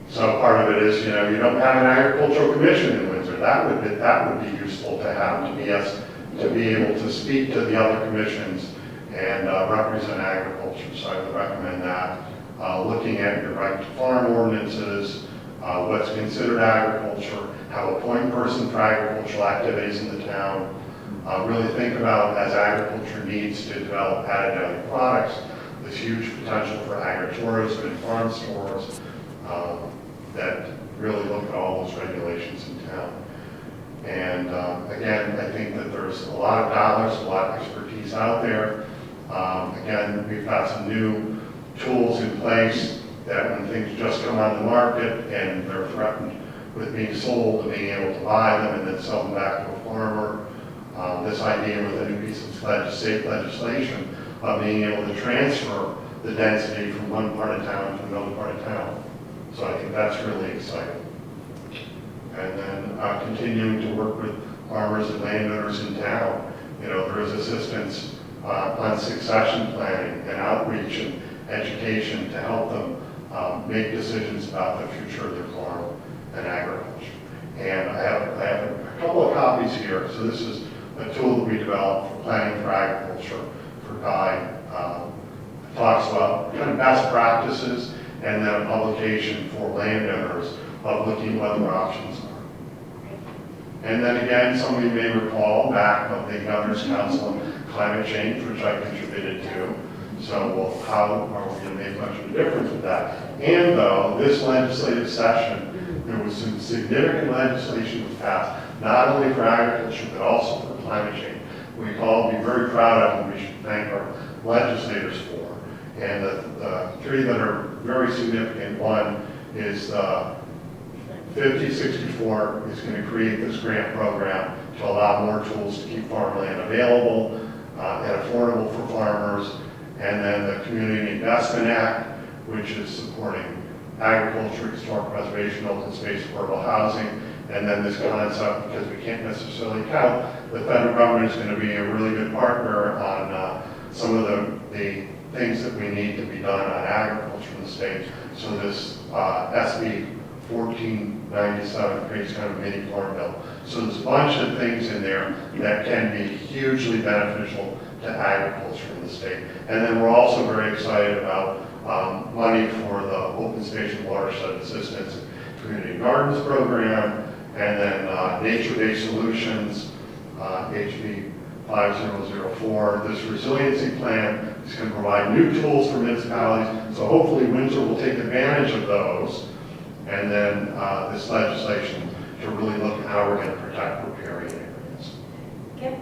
So part of it is, you don't have an agricultural commission in Windsor. That would be useful to have, to be able to speak to the other commissions and represent agriculture. So I would recommend that. Looking at your right to farm ordinances, what's considered agriculture, have a point person for agricultural activities in the town. Really think about, as agriculture needs to develop added value products, this huge potential for agritourism and farm stores that really look at all those regulations in town. And again, I think that there's a lot of dollars, a lot of expertise out there. Again, we've got some new tools in place that when things just come on the market and they're threatened with being sold, and being able to buy them and then sell them back to a farmer. This idea with a new piece of state legislation of being able to transfer the density from one part of town to another part of town. So I think that's really exciting. And then continuing to work with farmers and landowners in town. There is assistance on succession planning and outreach and education to help them make decisions about the future of their farm and agriculture. And I have a couple of copies here. So this is a tool that we developed for planning for agriculture for guide. It talks about kind of best practices and then a publication for landowners of looking what their options are. And then again, some of you may recall back of the Governor's Council on Climate Change, which I contributed to. So, well, how are we going to make much of a difference with that? And though this legislative session, there was some significant legislation that was passed, not only for agriculture, but also for climate change. We can all be very proud of, and we should thank our legislators for. And the three that are very significant, one is 5064 is going to create this grant program to allow more tools to keep farmland available and affordable for farmers. And then the Community Investment Act, which is supporting agriculture, historic preservation, open space, affordable housing, And then this concept, because we can't necessarily count, the federal government is going to be a really good partner on some of the things that we need to be done on agriculture in the state. So this SB 1497 creates kind of a mini farm bill. So there's a bunch of things in there that can be hugely beneficial to agriculture in the state. And then we're also very excited about money for the Open Station Watershed Assistance Community Gardens Program, and then Nature-Based Solutions, HB 5004. This resiliency plan is going to provide new tools for municipalities, so hopefully Windsor will take advantage of those, and then this legislation to really look at how we're going to protect riparian areas. Kip,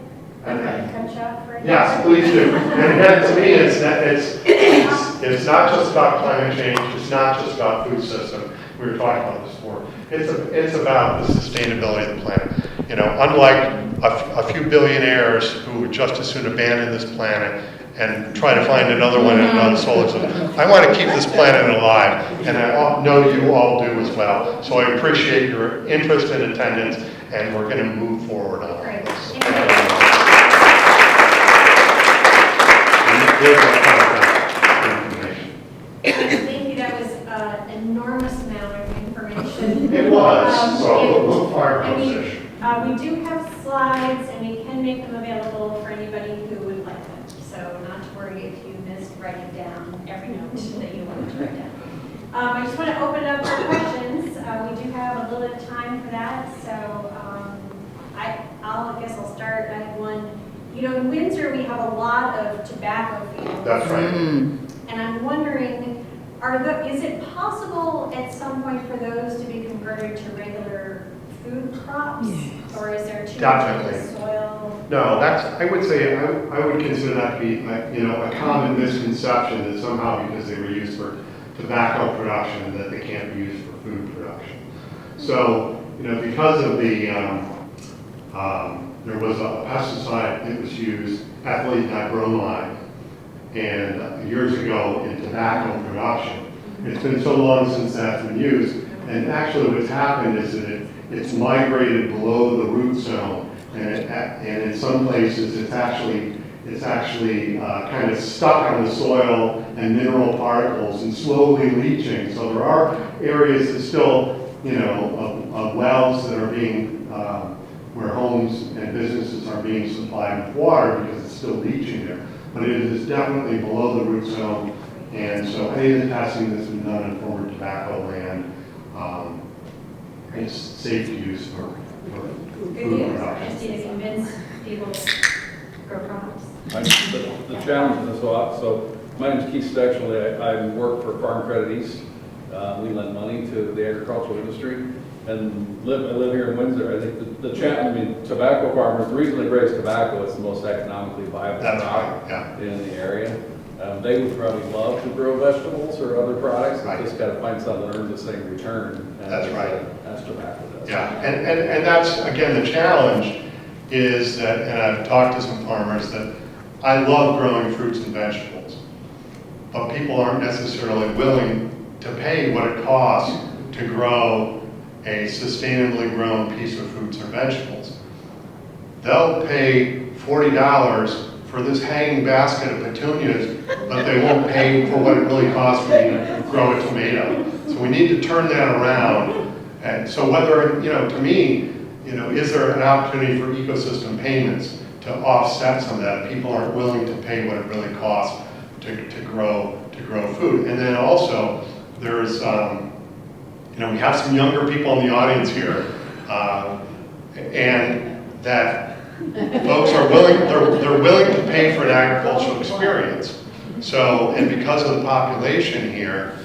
And can I cut you off for a yes, please do. And again, to me, it's not just about climate change, it's not just about food system. We were talking about this before. It's about the sustainability of the planet. You know, unlike a few billionaires who would just as soon abandon this planet and try to find another one and another solar system. I want to keep this planet alive, and I know you all do as well. So I appreciate your interest and attendance, and we're going to move forward on all Great. this. Thank you. That was an enormous amount of information. It was, so look for our and we conversation. we do have slides, and we can make them available for anybody who would like them. So not to worry if you missed writing down every note that you wanted to write down. I just want to open it up for questions. We do have a little bit of time for that, so I guess I'll start. I have one. You know, in Windsor, we have a lot of tobacco fields. That's right. And I'm wondering, is it possible at some point for those to be converted to regular food crops? Yes. Or is there too Definitely. much of the soil? No, I would say, I would consider that to be, a common misconception that somehow because they were used for tobacco production that they can't be used for food production. So, because of the, there was a pesticide that was used, ethylene dibromide, and years ago in tobacco production. It's been so long since that's been used, and actually what's happened is that it's migrated below the root zone, and in some places it's actually kind of stuck on the soil and mineral particles and slowly leaching. So there are areas that still, of wells that are being, where homes and businesses are being supplied with water because it's still leaching there. But it is definitely below the root zone, and so any of the testing that's been done in former tobacco land, it's safe to use for Good food news. I production. just need to convince people to grow crops. The challenge in this so my name is Keith Stexley. I work for Farm Credit East. We lend money to the agricultural industry and I live here in Windsor. I think the challenge, tobacco farmers, the reason they raise tobacco, it's the most economically viable crop in the area. They would probably love to grow vegetables or other products, but just got to find something that earns the same return as tobacco does. Yeah, and that's, again, the challenge is that, and I've talked to some farmers, that I love growing fruits and vegetables, but people aren't necessarily willing to pay what it costs to grow a sustainably grown piece of fruits or vegetables. They'll pay $40 for this hanging basket of petunias, but they won't pay for what it really costs for you to grow a tomato. So we need to turn that around. And so whether, to me, is there an opportunity for ecosystem payments to offset some of that? People aren't willing to pay what it really costs to grow food. And then also, there's, we have some younger people in the audience here, and that folks are willing, they're willing to pay for an agricultural experience. So, and because of the population here,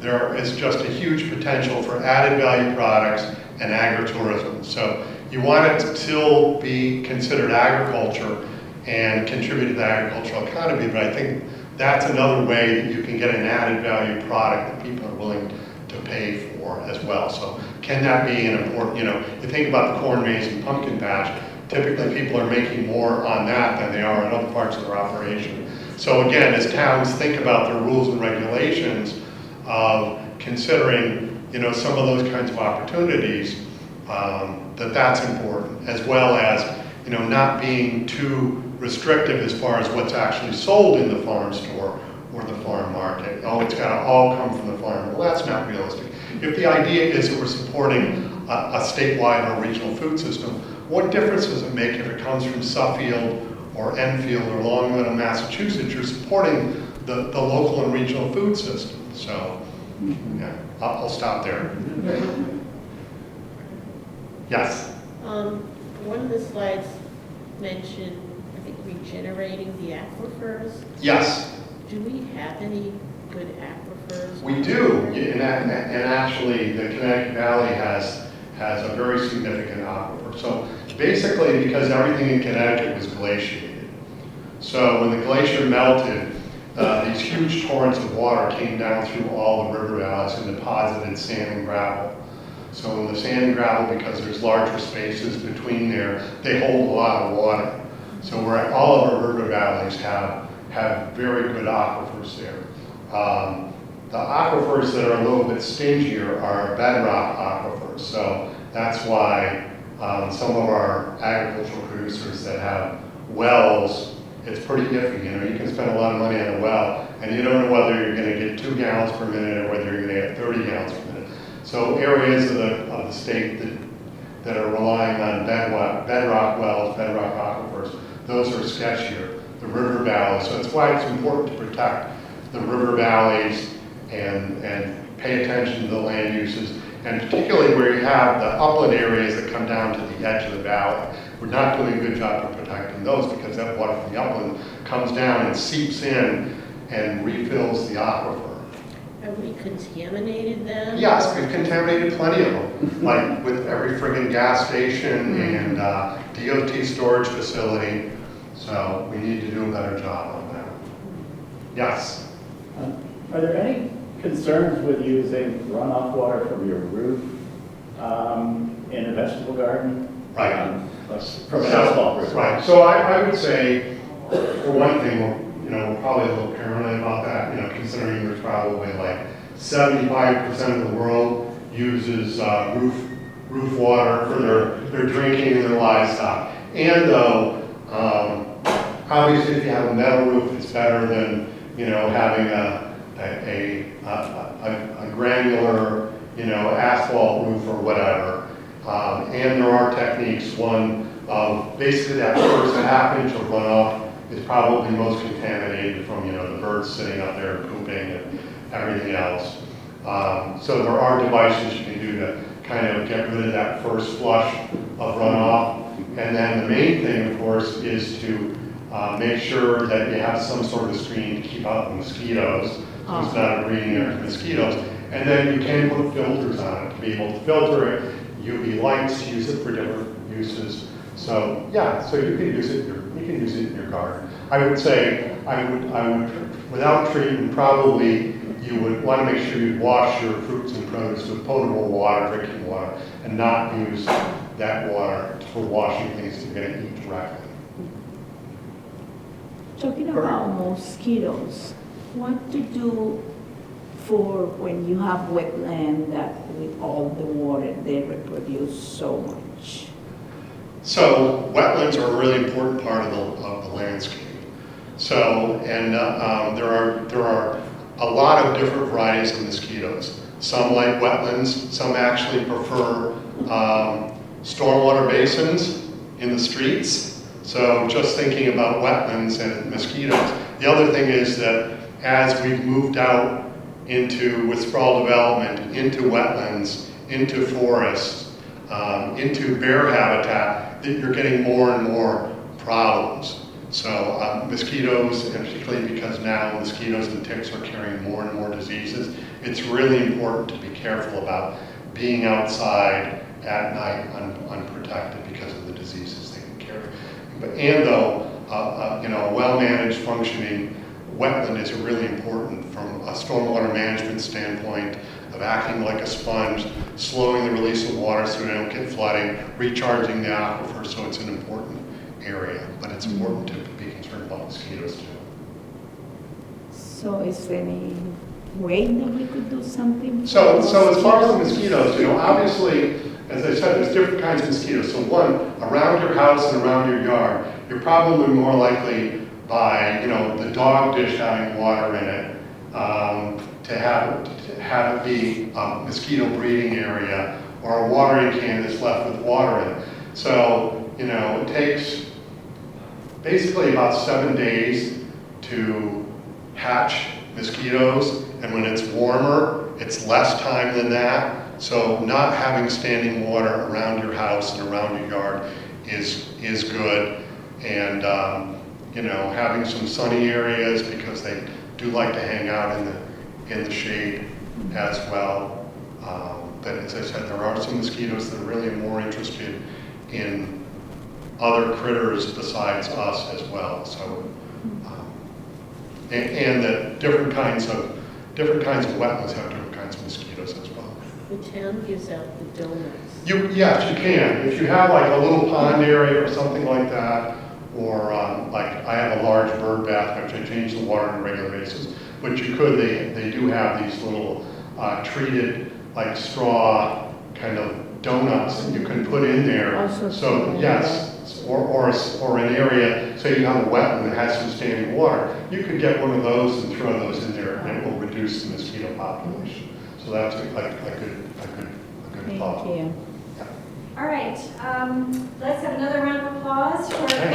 there is just a huge potential for added value products and agritourism. So you want it to still be considered agriculture and contribute to the agricultural economy, but I think that's another way that you can get an added value product that people are willing to pay for as well. So can that be an important, you think about the corn, maize, and pumpkin patch, typically people are making more on that than they are in other parts of their operation. So again, as towns think about their rules and regulations of considering, some of those kinds of opportunities, that's important, as well as, not being too restrictive as far as what's actually sold in the farm store or the farm market. Oh, it's got to all come from the farm. Well, that's not realistic. If the idea is that we're supporting a statewide or regional food system, what difference does it make if it comes from Suffield or Enfield or Long Meadow, Massachusetts? You're supporting the local and regional food system. So, yeah, I'll stop there. Yes? One of the slides mentioned, I think, regenerating the aquifers. Yes. Do we have any good aquifers? We do, and actually the Connecticut Valley has a very significant aquifer. So basically, because everything in Connecticut was glaciated, so when the glacier melted, these huge torrents of water came down through all the river valleys and deposited sand and gravel. So in the sand and gravel, because there's larger spaces between there, they hold a lot of water. So all of our river valleys have very good aquifers there. The aquifers that are a little bit stingier are bedrock aquifers. So that's why some of our agricultural producers that have wells, it's pretty iffy. You can spend a lot of money on a well, and you don't know whether you're going to get 2 gallons per minute or whether you're going to get 30 gallons per minute. So areas of the state that are relying on bedrock wells, bedrock aquifers, those are sketchier. The river valleys. So that's why it's important to protect the river valleys and pay attention to the land uses, and particularly where you have the upland areas that come down to the edge of the valley. We're not doing a good job of protecting those because that water from the upland comes down and seeps in and refills the aquifer. Have we contaminated them? Yes, we've contaminated plenty of them, like with every friggin' gas station and DOT storage facility. So we need to do a better job on that. Yes? Are there any concerns with using runoff water from your roof in a vegetable garden? Right. From an asphalt roof? Right. So I would say, for one thing, we're probably a little paranoid about that, considering there's probably like 75% of the world uses roof water for their drinking and their livestock. And though, obviously if you have a metal roof, it's better than, having a granular, asphalt roof or whatever. And there are techniques, one of basically that first half inch of runoff is probably most contaminated from, the birds sitting up there pooping and everything else. So there are devices you can do to kind of get rid of that first flush of runoff. And then the main thing, of course, is to make sure that you have some sort of screen to keep out the mosquitoes, so it's not a breeding area for mosquitoes. And then you can put filters on it to be able to filter it, UV lights, to use it for different uses. So yeah, so you can use it. You can use it in your garden. I would say I would without treatment, probably you would want to make sure you wash your fruits and produce with potable water, drinking water, and not use that water for washing things that you're going to eat directly. Talking about mosquitoes, what to do for when you have wetland that with all the water they reproduce so much? So wetlands are a really important part of the landscape. So, and there are a lot of different varieties of mosquitoes. Some like wetlands, some actually prefer stormwater basins in the streets. So just thinking about wetlands and mosquitoes. The other thing is that as we've moved out with sprawl development, into wetlands, into forests, into bear habitat, that you're getting more and more problems. So mosquitoes, and particularly because now mosquitoes and ticks are carrying more and more diseases, it's really important to be careful about being outside at night unprotected because of the diseases they can carry. And though, a well-managed, functioning wetland is really important from a stormwater management standpoint of acting like a sponge, slowing the release of water so we don't get flooding, recharging the aquifer, so it's an important area. But it's important to be concerned about mosquitoes too. So is any way that we could do something? So for as far as the mosquitoes? mosquitoes, obviously, as I said, there's different kinds of mosquitoes. So one, around your house and around your yard, you're probably more likely by, the dog dish having water in it, to have it be a mosquito breeding area, or a watering can that's left with water in it. So, it takes basically about 7 days to hatch mosquitoes, and when it's warmer, it's less time than that. So not having standing water around your house and around your yard is good. And, having some sunny areas, because they do like to hang out in the shade as well. But as I said, there are some mosquitoes that are really more interested in other critters besides us as well. So, and that different kinds of wetlands have different kinds of mosquitoes as well. The town gives out the donuts. Yes, you can. If you have like a little pond area or something like that, or like I have a large bird bath, which I change the water on a regular basis. But you could, they do have these little treated like straw kind of donuts that you can put in there. Also So small, yes, or an area, say you have a wetland that has some standing water, you could get one of those and throw those in there, and it will reduce the mosquito population. So that's a good thought. Thank you. All right, let's have another round of applause for Kip. That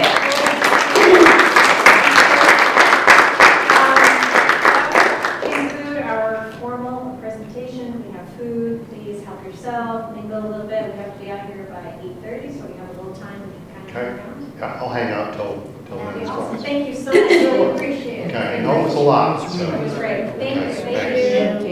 would conclude our formal presentation. We have food. Please help yourself, mingle a little bit. We have to be out here by 8:30, so we have a little time we can kind of Okay. hang around. Yeah, I'll hang out till That'd then be as awesome. well. Thank you so much. Really appreciate it. Okay, I know it was a lot, so. It was great. Thank you. Okay, Thank thanks. you.